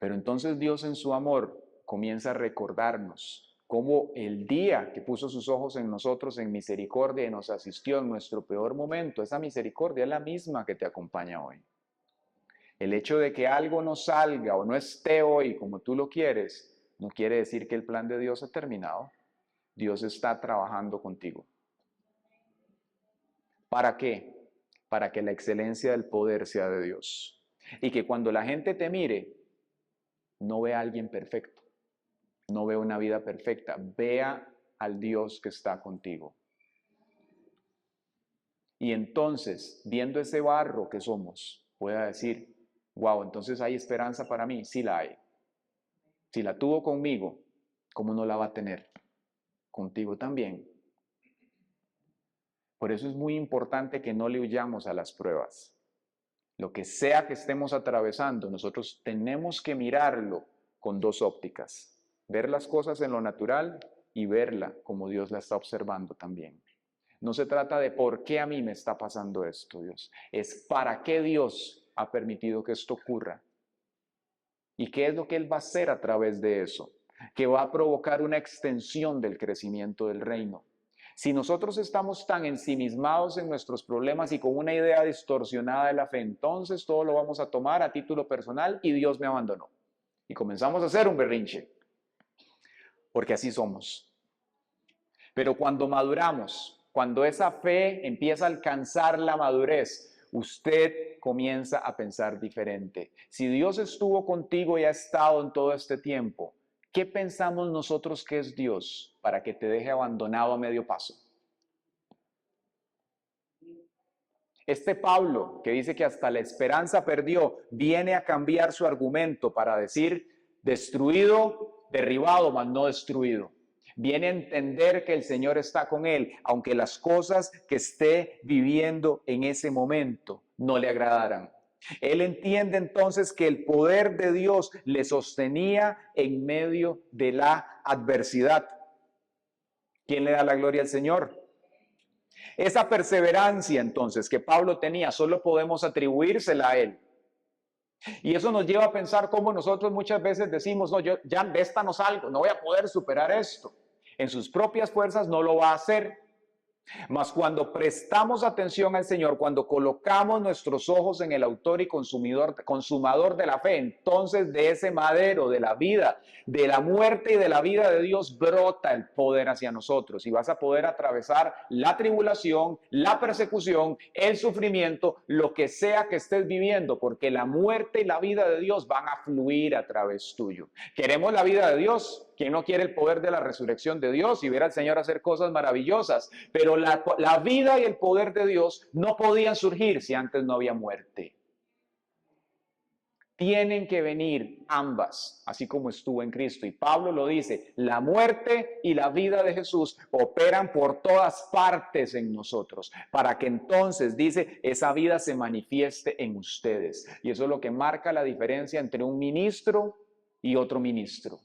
Pero entonces Dios en su amor comienza a recordarnos cómo el día que puso sus ojos en nosotros en misericordia y nos asistió en nuestro peor momento, esa misericordia es la misma que te acompaña hoy. El hecho de que algo no salga o no esté hoy como tú lo quieres, no quiere decir que el plan de Dios ha terminado. Dios está trabajando contigo. ¿Para qué? Para que la excelencia del poder sea de Dios. Y que cuando la gente te mire, no vea a alguien perfecto, no vea una vida perfecta, vea al Dios que está contigo. Y entonces, viendo ese barro que somos, pueda decir, wow, entonces hay esperanza para mí. Sí la hay. Si la tuvo conmigo, ¿cómo no la va a tener contigo también? Por eso es muy importante que no le huyamos a las pruebas. Lo que sea que estemos atravesando, nosotros tenemos que mirarlo con dos ópticas. Ver las cosas en lo natural y verla como Dios la está observando también. No se trata de por qué a mí me está pasando esto, Dios. Es para qué Dios ha permitido que esto ocurra. ¿Y qué es lo que Él va a hacer a través de eso? Que va a provocar una extensión del crecimiento del reino. Si nosotros estamos tan ensimismados en nuestros problemas y con una idea distorsionada de la fe, entonces todo lo vamos a tomar a título personal y Dios me abandonó. Y comenzamos a hacer un berrinche, porque así somos. Pero cuando maduramos, cuando esa fe empieza a alcanzar la madurez, usted comienza a pensar diferente. Si Dios estuvo contigo y ha estado en todo este tiempo, ¿qué pensamos nosotros que es Dios para que te deje abandonado a medio paso? Este Pablo, que dice que hasta la esperanza perdió, viene a cambiar su argumento para decir destruido, derribado, mas no destruido. Viene a entender que el Señor está con él, aunque las cosas que esté viviendo en ese momento no le agradaran. Él entiende entonces que el poder de Dios le sostenía en medio de la adversidad. ¿Quién le da la gloria al Señor? Esa perseverancia entonces que Pablo tenía, solo podemos atribuírsela a él. Y eso nos lleva a pensar cómo nosotros muchas veces decimos, no, yo ya de esta no salgo, no voy a poder superar esto. En sus propias fuerzas no lo va a hacer. Mas cuando prestamos atención al Señor, cuando colocamos nuestros ojos en el autor y consumador de la fe, entonces de ese madero de la vida, de la muerte y de la vida de Dios brota el poder hacia nosotros y vas a poder atravesar la tribulación, la persecución, el sufrimiento, lo que sea que estés viviendo, porque la muerte y la vida de Dios van a fluir a través tuyo. ¿Queremos la vida de Dios? ¿Quién no quiere el poder de la resurrección de Dios y ver al Señor hacer cosas maravillosas? Pero la vida y el poder de Dios no podían surgir si antes no había muerte. Tienen que venir ambas, así como estuvo en Cristo. Y Pablo lo dice, la muerte y la vida de Jesús operan por todas partes en nosotros, para que entonces, dice, esa vida se manifieste en ustedes. Y eso es lo que marca la diferencia entre un ministro y otro ministro.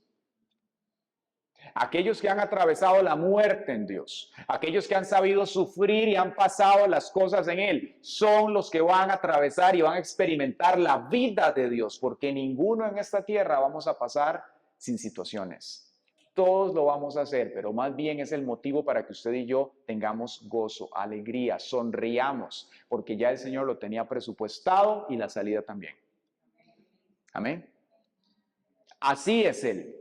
Aquellos que han atravesado la muerte en Dios, aquellos que han sabido sufrir y han pasado las cosas en Él, son los que van a atravesar y van a experimentar la vida de Dios, porque ninguno en esta tierra vamos a pasar sin situaciones. Todos lo vamos a hacer, pero más bien es el motivo para que usted y yo tengamos gozo, alegría, sonriamos, porque ya el Señor lo tenía presupuestado y la salida también. Amén. Así es Él.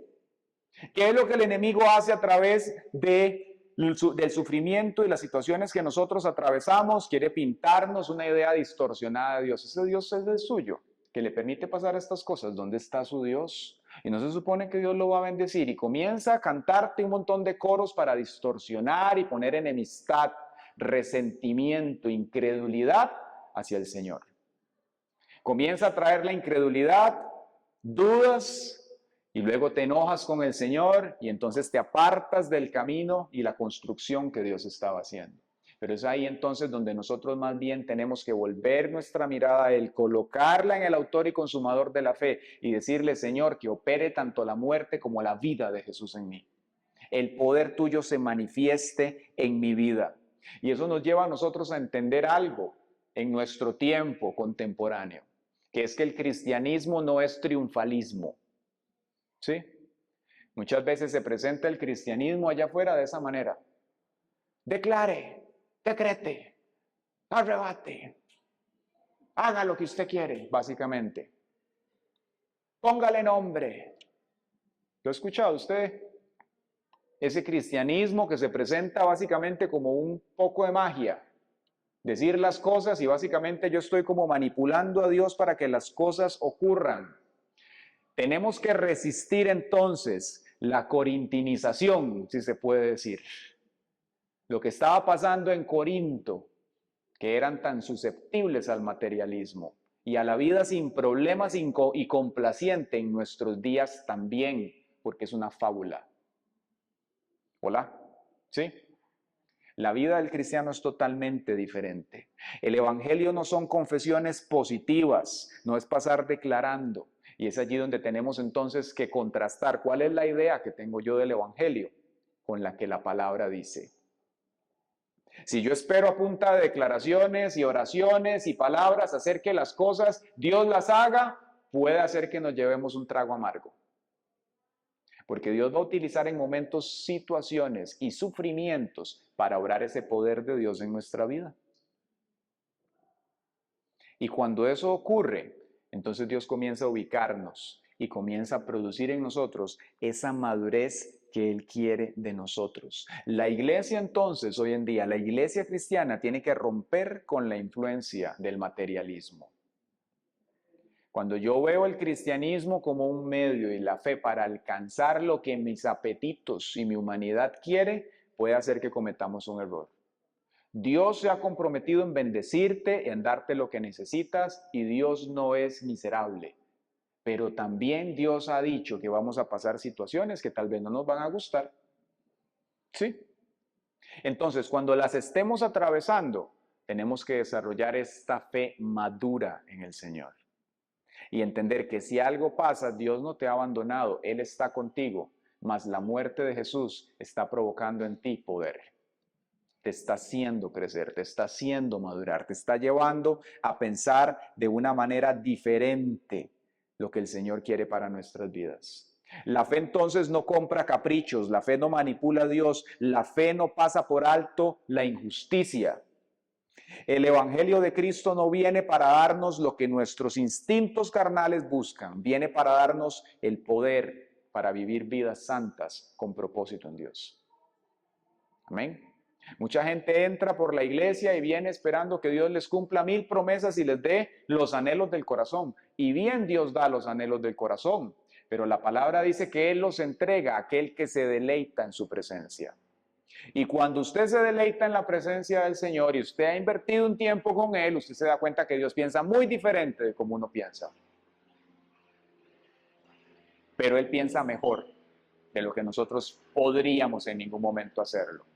¿Qué es lo que el enemigo hace a través del sufrimiento y las situaciones que nosotros atravesamos? Quiere pintarnos una idea distorsionada de Dios. Ese Dios es el suyo, que le permite pasar estas cosas. ¿Dónde está su Dios? Y no se supone que Dios lo va a bendecir. Y comienza a cantarte un montón de coros para distorsionar y poner enemistad, resentimiento, incredulidad hacia el Señor. Comienza a traer la incredulidad, dudas, y luego te enojas con el Señor y entonces te apartas del camino y la construcción que Dios estaba haciendo. Pero es ahí entonces donde nosotros más bien tenemos que volver nuestra mirada a Él, colocarla en el autor y consumador de la fe y decirle, Señor, que opere tanto la muerte como la vida de Jesús en mí. El poder tuyo se manifieste en mi vida. Y eso nos lleva a nosotros a entender algo en nuestro tiempo contemporáneo, que es que el cristianismo no es triunfalismo. ¿sí? Muchas veces se presenta el cristianismo allá afuera de esa manera. Declare, decrete, arrebate, haga lo que usted quiere, básicamente. Póngale nombre. ¿Lo ha escuchado usted? Ese cristianismo que se presenta básicamente como un poco de magia. Decir las cosas y básicamente yo estoy como manipulando a Dios para que las cosas ocurran. Tenemos que resistir entonces la corintinización, si se puede decir. Lo que estaba pasando en Corinto, que eran tan susceptibles al materialismo y a la vida sin problemas y complaciente en nuestros días también, porque es una fábula. ¿Hola? ¿Sí? La vida del cristiano es totalmente diferente. El evangelio no son confesiones positivas, no es pasar declarando. Y es allí donde tenemos entonces que contrastar cuál es la idea que tengo yo del evangelio con la que la palabra dice. Si yo espero a punta de declaraciones y oraciones y palabras hacer que las cosas Dios las haga, puede hacer que nos llevemos un trago amargo. Porque Dios va a utilizar en momentos situaciones y sufrimientos para obrar ese poder de Dios en nuestra vida. Y cuando eso ocurre, entonces Dios comienza a ubicarnos y comienza a producir en nosotros esa madurez que Él quiere de nosotros. La iglesia entonces, hoy en día, la iglesia cristiana tiene que romper con la influencia del materialismo. Cuando yo veo el cristianismo como un medio y la fe para alcanzar lo que mis apetitos y mi humanidad quiere, puede hacer que cometamos un error. Dios se ha comprometido en bendecirte, en darte lo que necesitas, y Dios no es miserable. Pero también Dios ha dicho que vamos a pasar situaciones que tal vez no nos van a gustar. ¿Sí? Entonces, cuando las estemos atravesando, tenemos que desarrollar esta fe madura en el Señor. Y entender que si algo pasa, Dios no te ha abandonado, Él está contigo, mas la muerte de Jesús está provocando en ti poder. Te está haciendo crecer, te está haciendo madurar, te está llevando a pensar de una manera diferente lo que el Señor quiere para nuestras vidas. La fe entonces no compra caprichos, la fe no manipula a Dios, la fe no pasa por alto la injusticia. El Evangelio de Cristo no viene para darnos lo que nuestros instintos carnales buscan, viene para darnos el poder para vivir vidas santas con propósito en Dios. Amén. Mucha gente entra por la iglesia y viene esperando que Dios les cumpla 1000 promesas y les dé los anhelos del corazón. Y bien Dios da los anhelos del corazón, pero la palabra dice que Él los entrega a aquel que se deleita en su presencia. Y cuando usted se deleita en la presencia del Señor y usted ha invertido un tiempo con Él, usted se da cuenta que Dios piensa muy diferente de como uno piensa. Pero Él piensa mejor de lo que nosotros podríamos en ningún momento hacerlo.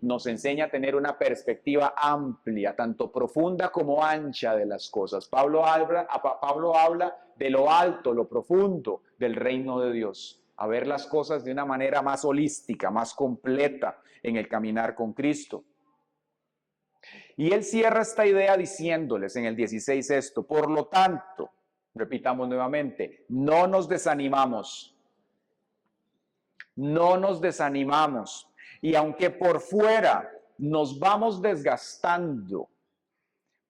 Nos enseña a tener una perspectiva amplia, tanto profunda como ancha de las cosas. Pablo habla de lo alto, lo profundo del reino de Dios, a ver las cosas de una manera más holística, más completa en el caminar con Cristo. Y él cierra esta idea diciéndoles en el 16 esto: por lo tanto, repitamos nuevamente, no nos desanimamos. No nos desanimamos. Y aunque por fuera nos vamos desgastando,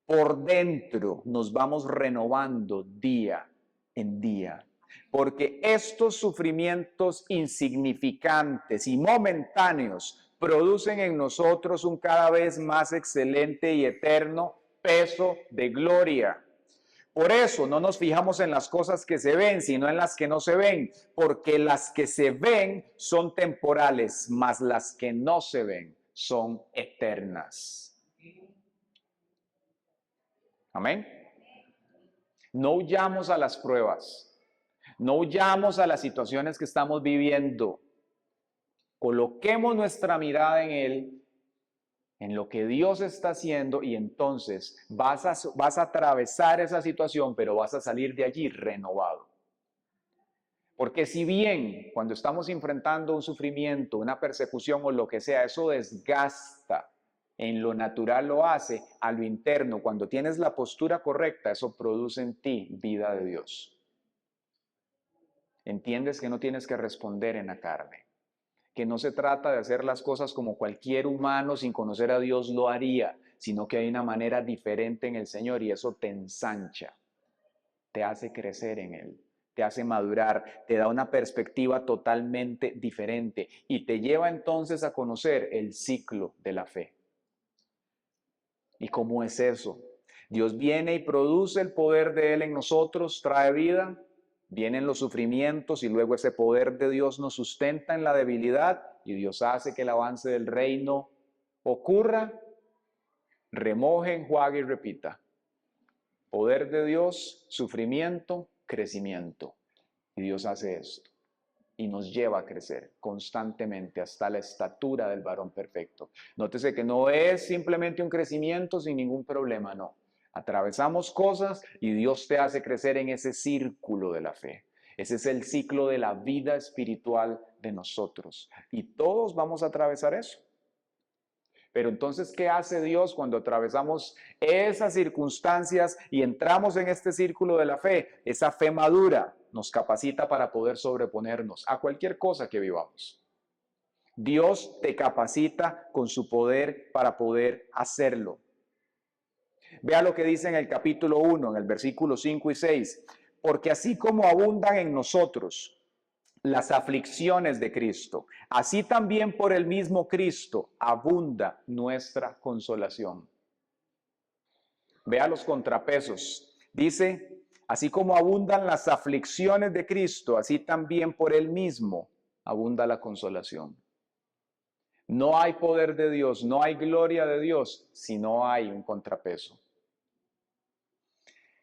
por dentro nos vamos renovando día en día. Porque estos sufrimientos insignificantes y momentáneos producen en nosotros un cada vez más excelente y eterno peso de gloria. Por eso no nos fijamos en las cosas que se ven, sino en las que no se ven, porque las que se ven son temporales, mas las que no se ven son eternas. Amén. No huyamos a las pruebas, no huyamos a las situaciones que estamos viviendo. Coloquemos nuestra mirada en Él, en lo que Dios está haciendo, y entonces vas a atravesar esa situación, pero vas a salir de allí renovado. Porque si bien cuando estamos enfrentando un sufrimiento, una persecución o lo que sea, eso desgasta, en lo natural lo hace, a lo interno, cuando tienes la postura correcta, eso produce en ti vida de Dios. entiendes que no tienes que responder en la carne, que no se trata de hacer las cosas como cualquier humano sin conocer a Dios lo haría, sino que hay una manera diferente en el Señor y eso te ensancha, te hace crecer en Él, te hace madurar, te da una perspectiva totalmente diferente y te lleva entonces a conocer el ciclo de la fe. ¿Y cómo es eso? Dios viene y produce el poder de Él en nosotros, trae vida, vienen los sufrimientos y luego ese poder de Dios nos sustenta en la debilidad y Dios hace que el avance del reino ocurra, remoje, enjuague y repita. Poder de Dios, sufrimiento, crecimiento. Y Dios hace esto y nos lleva a crecer constantemente hasta la estatura del varón perfecto. Nótese que no es simplemente un crecimiento sin ningún problema, no. Atravesamos cosas y Dios te hace crecer en ese círculo de la fe. Ese es el ciclo de la vida espiritual de nosotros. Y todos vamos a atravesar eso. Pero entonces, ¿qué hace Dios cuando atravesamos esas circunstancias y entramos en este círculo de la fe? Esa fe madura nos capacita para poder sobreponernos a cualquier cosa que vivamos. Dios te capacita con su poder para poder hacerlo. Vea lo que dice en el capítulo 1, en el versículo 5 y 6. Porque así como abundan en nosotros las aflicciones de Cristo, así también por el mismo Cristo abunda nuestra consolación. Vea los contrapesos. Dice, así como abundan las aflicciones de Cristo, así también por él mismo abunda la consolación. No hay poder de Dios, no hay gloria de Dios si no hay un contrapeso.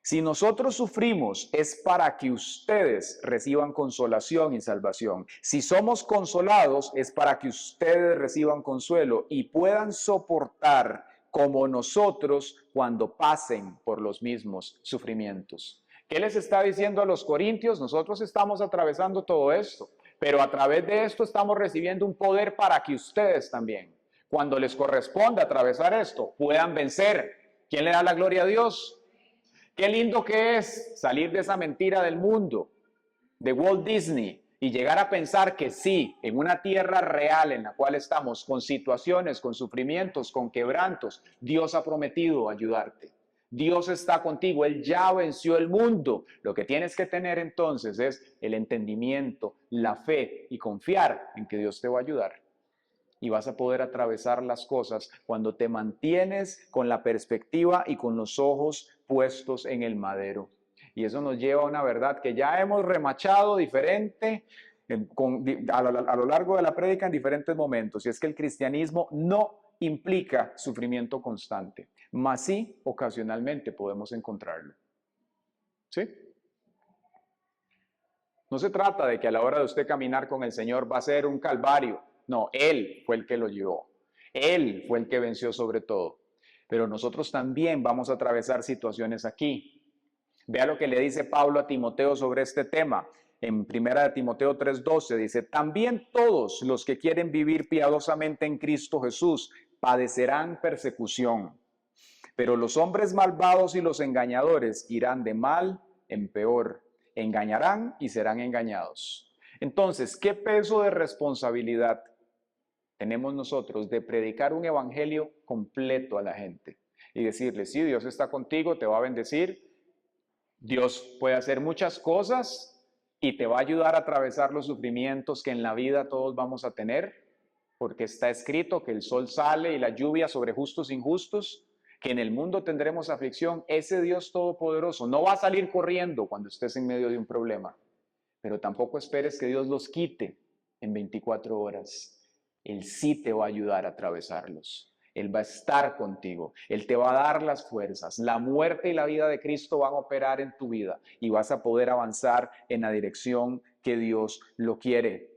Si nosotros sufrimos es para que ustedes reciban consolación y salvación. Si somos consolados es para que ustedes reciban consuelo y puedan soportar como nosotros cuando pasen por los mismos sufrimientos. ¿Qué les está diciendo a los corintios? Nosotros estamos atravesando todo esto, pero a través de esto estamos recibiendo un poder para que ustedes también, cuando les corresponda atravesar esto, puedan vencer. ¿Quién le da la gloria a Dios? Qué lindo que es salir de esa mentira del mundo, de Walt Disney, y llegar a pensar que sí, en una tierra real en la cual estamos, con situaciones, con sufrimientos, con quebrantos, Dios ha prometido ayudarte. Dios está contigo, Él ya venció el mundo. Lo que tienes que tener entonces es el entendimiento, la fe y confiar en que Dios te va a ayudar. Y vas a poder atravesar las cosas cuando te mantienes con la perspectiva y con los ojos puestos en el madero. Y eso nos lleva a una verdad que ya hemos remachado diferente a lo largo de la prédica en diferentes momentos. Y es que el cristianismo no implica sufrimiento constante, mas sí ocasionalmente podemos encontrarlo. ¿Sí? No se trata de que a la hora de usted caminar con el Señor va a ser un calvario. No, Él fue el que lo llevó. Él fue el que venció sobre todo. Pero nosotros también vamos a atravesar situaciones aquí. Vea lo que le dice Pablo a Timoteo sobre este tema. En 1 Timoteo 3:12 dice, también todos los que quieren vivir piadosamente en Cristo Jesús padecerán persecución. Pero los hombres malvados y los engañadores irán de mal en peor. Engañarán y serán engañados. Entonces, ¿qué peso de responsabilidad tenemos nosotros de predicar un evangelio completo a la gente? Y decirle, sí, Dios está contigo, te va a bendecir, Dios puede hacer muchas cosas y te va a ayudar a atravesar los sufrimientos que en la vida todos vamos a tener, porque está escrito que el sol sale y la lluvia sobre justos e injustos, que en el mundo tendremos aflicción. Ese Dios todopoderoso no va a salir corriendo cuando estés en medio de un problema, pero tampoco esperes que Dios los quite en 24 horas. Él sí te va a ayudar a atravesarlos. Él va a estar contigo. Él te va a dar las fuerzas. La muerte y la vida de Cristo van a operar en tu vida y vas a poder avanzar en la dirección que Dios lo quiere.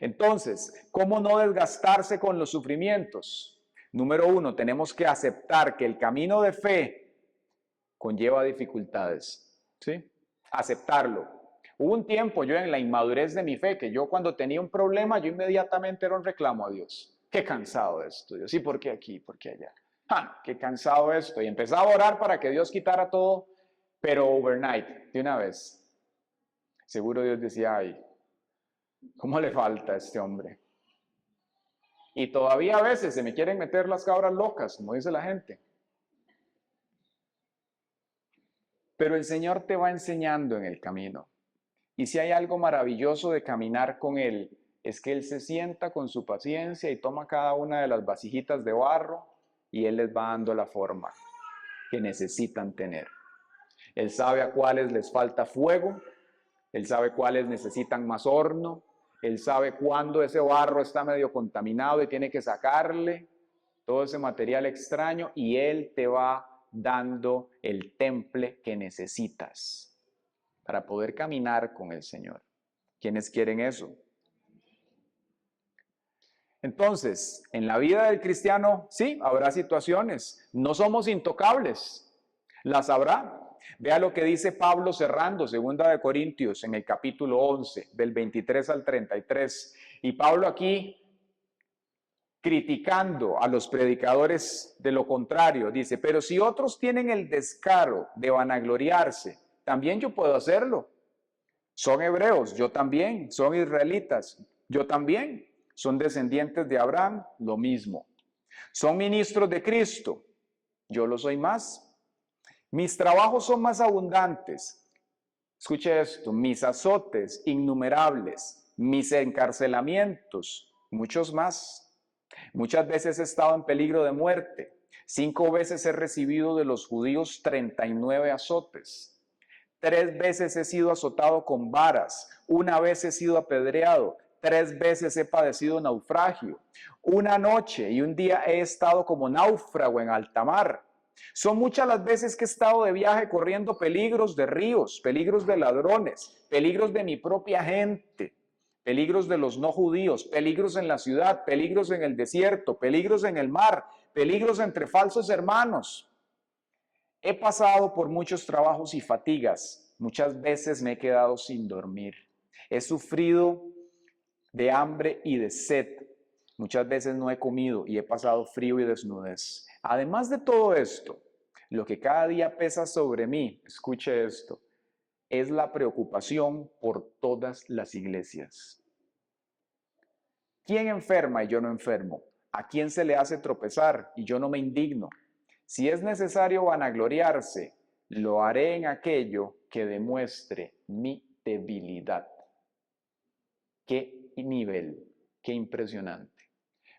Entonces, ¿cómo no desgastarse con los sufrimientos? Número 1, tenemos que aceptar que el camino de fe conlleva dificultades. ¿Sí? Aceptarlo. Hubo un tiempo yo en la inmadurez de mi fe que yo cuando tenía un problema yo inmediatamente era un reclamo a Dios. Qué cansado de esto, Dios. ¿Y por qué aquí? ¿Por qué allá? Qué cansado esto. Y empezaba a orar para que Dios quitara todo, pero overnight, de una vez. seguro Dios decía, ay, ¿cómo le falta a este hombre? Y todavía a veces se me quieren meter las cabras locas, como dice la gente. Pero el Señor te va enseñando en el camino. Y si hay algo maravilloso de caminar con Él, es que Él se sienta con su paciencia y toma cada una de las vasijitas de barro y Él les va dando la forma que necesitan tener. Él sabe a cuáles les falta fuego, Él sabe cuáles necesitan más horno, Él sabe cuándo ese barro está medio contaminado y tiene que sacarle todo ese material extraño y Él te va dando el temple que necesitas para poder caminar con el Señor. ¿Quiénes quieren eso? Entonces, en la vida del cristiano, sí, habrá situaciones. No somos intocables. Las habrá. Vea lo que dice Pablo cerrando, 2 de Corintios, en el capítulo 11, del 23 al 33. Y Pablo aquí, criticando a los predicadores de lo contrario, dice, pero si otros tienen el descaro de vanagloriarse, también yo puedo hacerlo. Son hebreos, yo también. Son israelitas, yo también. Son descendientes de Abraham, lo mismo. Son ministros de Cristo, yo lo soy más. Mis trabajos son más abundantes. Escuche esto, mis azotes innumerables, mis encarcelamientos, muchos más. Muchas veces he estado en peligro de muerte. 5 veces he recibido de los judíos 39 azotes. 3 veces he sido azotado con varas. 1 vez he sido apedreado. 3 veces he padecido naufragio. 1 noche y 1 día he estado como náufrago en alta mar. Son muchas las veces que he estado de viaje corriendo peligros de ríos, peligros de ladrones, peligros de mi propia gente, peligros de los no judíos, peligros en la ciudad, peligros en el desierto, peligros en el mar, peligros entre falsos hermanos. He pasado por muchos trabajos y fatigas. Muchas veces me he quedado sin dormir. He sufrido de hambre y de sed. Muchas veces no he comido y he pasado frío y desnudez. Además de todo esto, lo que cada día pesa sobre mí, escuche esto, es la preocupación por todas las iglesias. ¿Quién enferma y yo no enfermo? ¿A quién se le hace tropezar y yo no me indigno? Si es necesario vanagloriarse, lo haré en aquello que demuestre mi debilidad. ¿Qué nivel? Qué impresionante.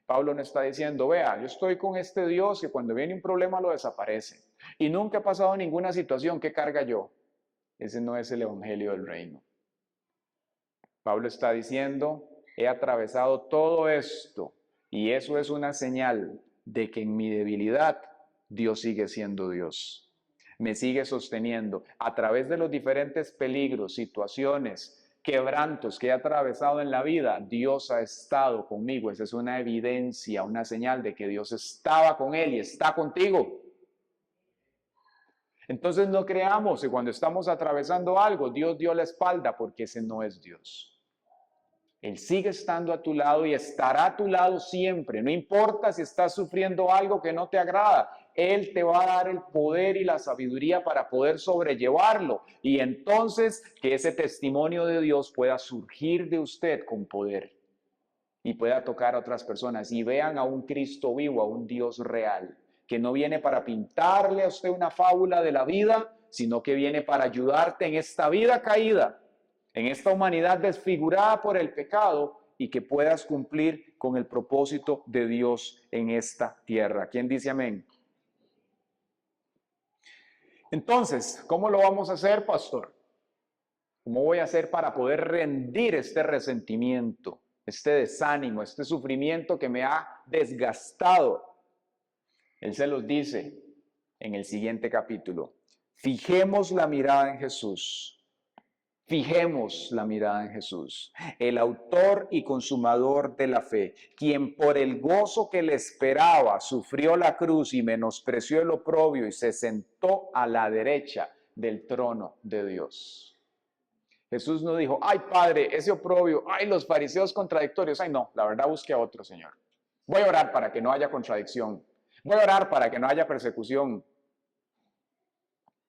Pablo no está diciendo, vea, yo estoy con este Dios que cuando viene un problema lo desaparece. Y nunca he pasado ninguna situación, ¿qué carga yo? Ese no es el evangelio del reino. Pablo está diciendo, he atravesado todo esto y eso es una señal de que en mi debilidad Dios sigue siendo Dios. Me sigue sosteniendo a través de los diferentes peligros, situaciones, quebrantos que he atravesado en la vida. Dios ha estado conmigo. Esa es una evidencia, una señal de que Dios estaba con él y está contigo. Entonces no creamos que cuando estamos atravesando algo, Dios dio la espalda, porque ese no es Dios. Él sigue estando a tu lado y estará a tu lado siempre. No importa si estás sufriendo algo que no te agrada. Él te va a dar el poder y la sabiduría para poder sobrellevarlo. Y entonces que ese testimonio de Dios pueda surgir de usted con poder. Y pueda tocar a otras personas. Y vean a un Cristo vivo, a un Dios real. Que no viene para pintarle a usted una fábula de la vida, sino que viene para ayudarte en esta vida caída, en esta humanidad desfigurada por el pecado, y que puedas cumplir con el propósito de Dios en esta tierra. ¿Quién dice amén? Entonces, ¿cómo lo vamos a hacer, pastor? ¿Cómo voy a hacer para poder rendir este resentimiento, este desánimo, este sufrimiento que me ha desgastado? Él se los dice en el siguiente capítulo. Fijemos la mirada en Jesús. Fijemos la mirada en Jesús, el autor y consumador de la fe, quien por el gozo que le esperaba sufrió la cruz y menospreció el oprobio y se sentó a la derecha del trono de Dios. Jesús no dijo, ay Padre, ese oprobio, ay los fariseos contradictorios, ay no, la verdad busque a otro, Señor. Voy a orar para que no haya contradicción, voy a orar para que no haya persecución.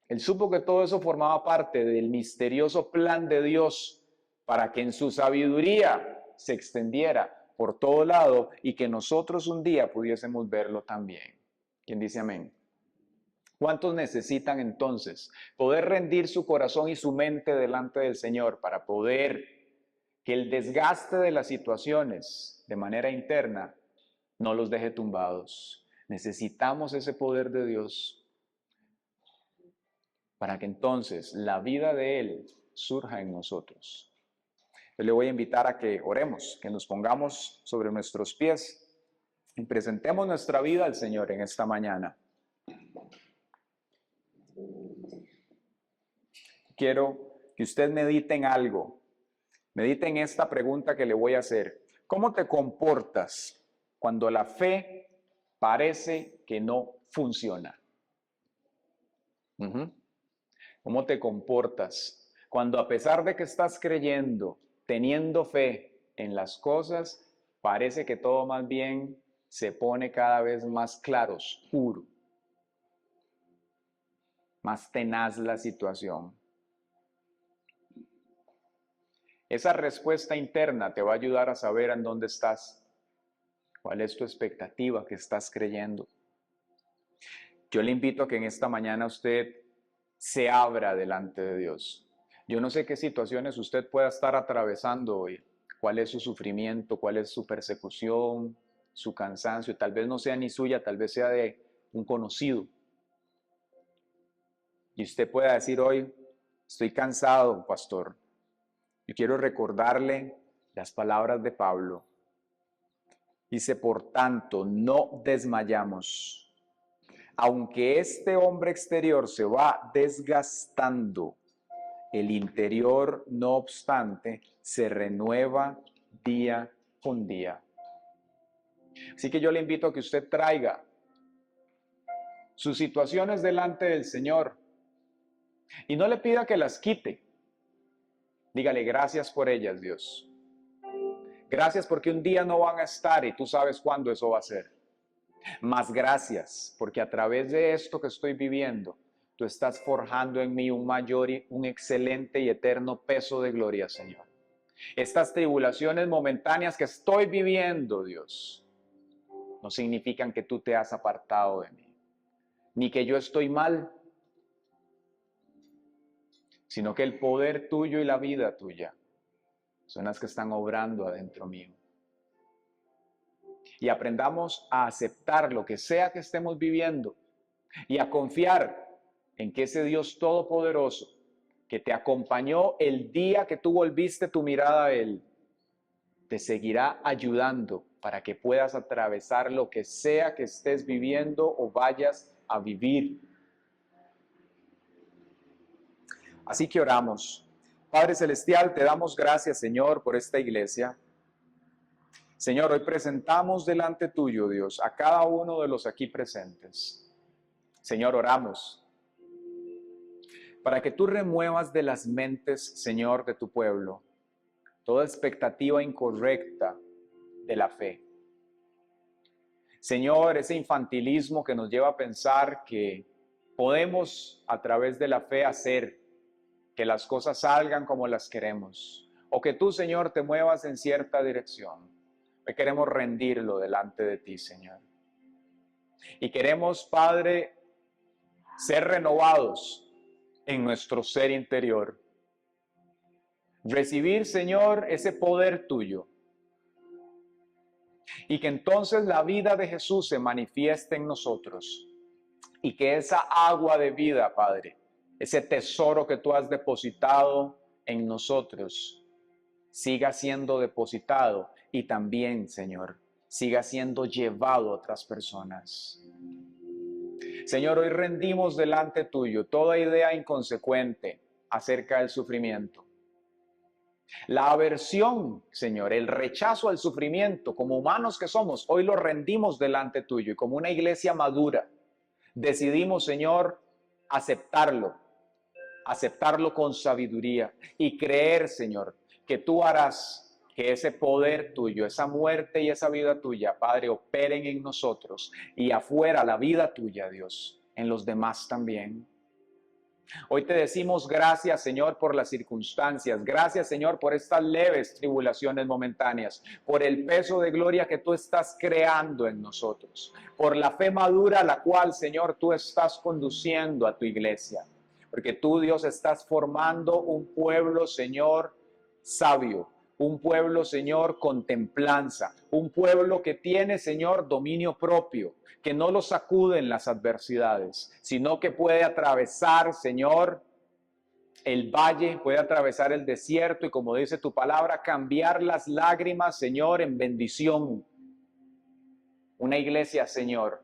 Él supo que todo eso formaba parte del misterioso plan de Dios para que en su sabiduría se extendiera por todo lado y que nosotros un día pudiésemos verlo también. ¿Quién dice amén? ¿Cuántos necesitan entonces poder rendir su corazón y su mente delante del Señor para poder que el desgaste de las situaciones de manera interna no los deje tumbados? Necesitamos ese poder de Dios para que entonces la vida de Él surja en nosotros. Yo le voy a invitar a que oremos, que nos pongamos sobre nuestros pies y presentemos nuestra vida al Señor en esta mañana. Quiero que usted medite en algo. Medite en esta pregunta que le voy a hacer. ¿Cómo te comportas cuando la fe parece que no funciona? ¿Cómo te comportas cuando, a pesar de que estás creyendo, teniendo fe en las cosas, parece que todo más bien se pone cada vez más claro, oscuro, más tenaz la situación? Esa respuesta interna te va a ayudar a saber en dónde estás, cuál es tu expectativa que estás creyendo. Yo le invito a que en esta mañana usted se abra delante de Dios. Yo no sé qué situaciones usted pueda estar atravesando hoy, cuál es su sufrimiento, cuál es su persecución, su cansancio. Tal vez no sea ni suya, tal vez sea de un conocido. Y usted pueda decir hoy, estoy cansado, pastor. Yo quiero recordarle las palabras de Pablo. Dice, por tanto, no desmayamos. Aunque este hombre exterior se va desgastando, el interior, no obstante, se renueva día con día. Así que yo le invito a que usted traiga sus situaciones delante del Señor y no le pida que las quite. Dígale, gracias por ellas, Dios. Gracias porque un día no van a estar y tú sabes cuándo eso va a ser. Más gracias porque a través de esto que estoy viviendo, tú estás forjando en mí un mayor y un excelente y eterno peso de gloria, Señor. Estas tribulaciones momentáneas que estoy viviendo, Dios, no significan que tú te has apartado de mí, ni que yo estoy mal, sino que el poder tuyo y la vida tuya son las que están obrando adentro mío. Y aprendamos a aceptar lo que sea que estemos viviendo y a confiar en que ese Dios todopoderoso que te acompañó el día que tú volviste tu mirada a Él, te seguirá ayudando para que puedas atravesar lo que sea que estés viviendo o vayas a vivir. Así que oramos. Padre Celestial, te damos gracias, Señor, por esta iglesia. Señor, hoy presentamos delante tuyo, Dios, a cada uno de los aquí presentes. Señor, oramos para que tú remuevas de las mentes, Señor, de tu pueblo, toda expectativa incorrecta de la fe. Señor, ese infantilismo que nos lleva a pensar que podemos a través de la fe hacer que las cosas salgan como las queremos, o que tú, Señor, te muevas en cierta dirección. Hoy queremos rendirlo delante de ti, Señor. Y queremos, Padre, ser renovados en nuestro ser interior. Recibir, Señor, ese poder tuyo. Y que entonces la vida de Jesús se manifieste en nosotros. Y que esa agua de vida, Padre, ese tesoro que tú has depositado en nosotros, siga siendo depositado y también, Señor, siga siendo llevado a otras personas. Señor, hoy rendimos delante tuyo toda idea inconsecuente acerca del sufrimiento. La aversión, Señor, el rechazo al sufrimiento, como humanos que somos, hoy lo rendimos delante tuyo y como una iglesia madura, decidimos, Señor, aceptarlo con sabiduría y creer, Señor, que tú harás que ese poder tuyo, esa muerte y esa vida tuya, Padre, operen en nosotros y afuera la vida tuya, Dios, en los demás también. Hoy te decimos gracias, Señor, por las circunstancias. Gracias, Señor, por estas leves tribulaciones momentáneas, por el peso de gloria que tú estás creando en nosotros, por la fe madura a la cual, Señor, tú estás conduciendo a tu iglesia. Porque tú, Dios, estás formando un pueblo, Señor, sabio. Un pueblo, Señor, con templanza. Un pueblo que tiene, Señor, dominio propio, que no lo sacuden las adversidades, sino que puede atravesar, Señor, el valle, puede atravesar el desierto y, como dice tu palabra, cambiar las lágrimas, Señor, en bendición. Una iglesia, Señor,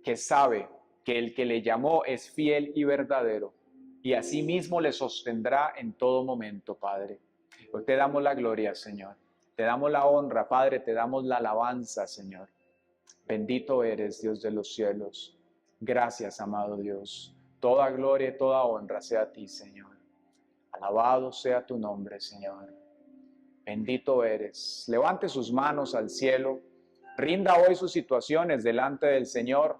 que sabe que el que le llamó es fiel y verdadero y asimismo le sostendrá en todo momento, Padre. Hoy te damos la gloria, Señor. Te damos la honra, Padre, te damos la alabanza, Señor. Bendito eres, Dios de los cielos. Gracias, amado Dios. Toda gloria y toda honra sea a ti, Señor. Alabado sea tu nombre, Señor. Bendito eres. Levante sus manos al cielo. Rinda hoy sus situaciones delante del Señor.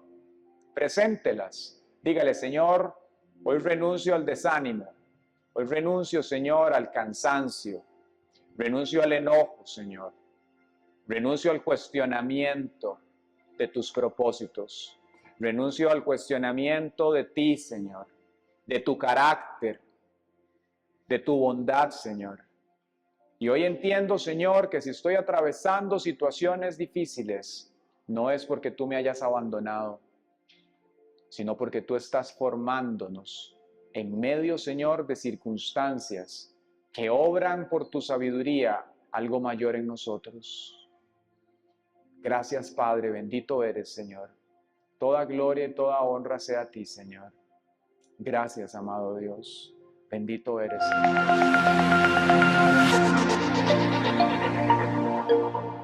Preséntelas. Dígale, Señor, hoy renuncio al desánimo. Hoy renuncio, Señor, al cansancio. Renuncio al enojo, Señor. Renuncio al cuestionamiento de tus propósitos. Renuncio al cuestionamiento de ti, Señor, de tu carácter, de tu bondad, Señor. Y hoy entiendo, Señor, que si estoy atravesando situaciones difíciles, no es porque tú me hayas abandonado, sino porque tú estás formándonos en medio, Señor, de circunstancias que obran por tu sabiduría algo mayor en nosotros. Gracias, Padre, bendito eres, Señor. Toda gloria y toda honra sea a ti, Señor. Gracias, amado Dios. Bendito eres, Señor.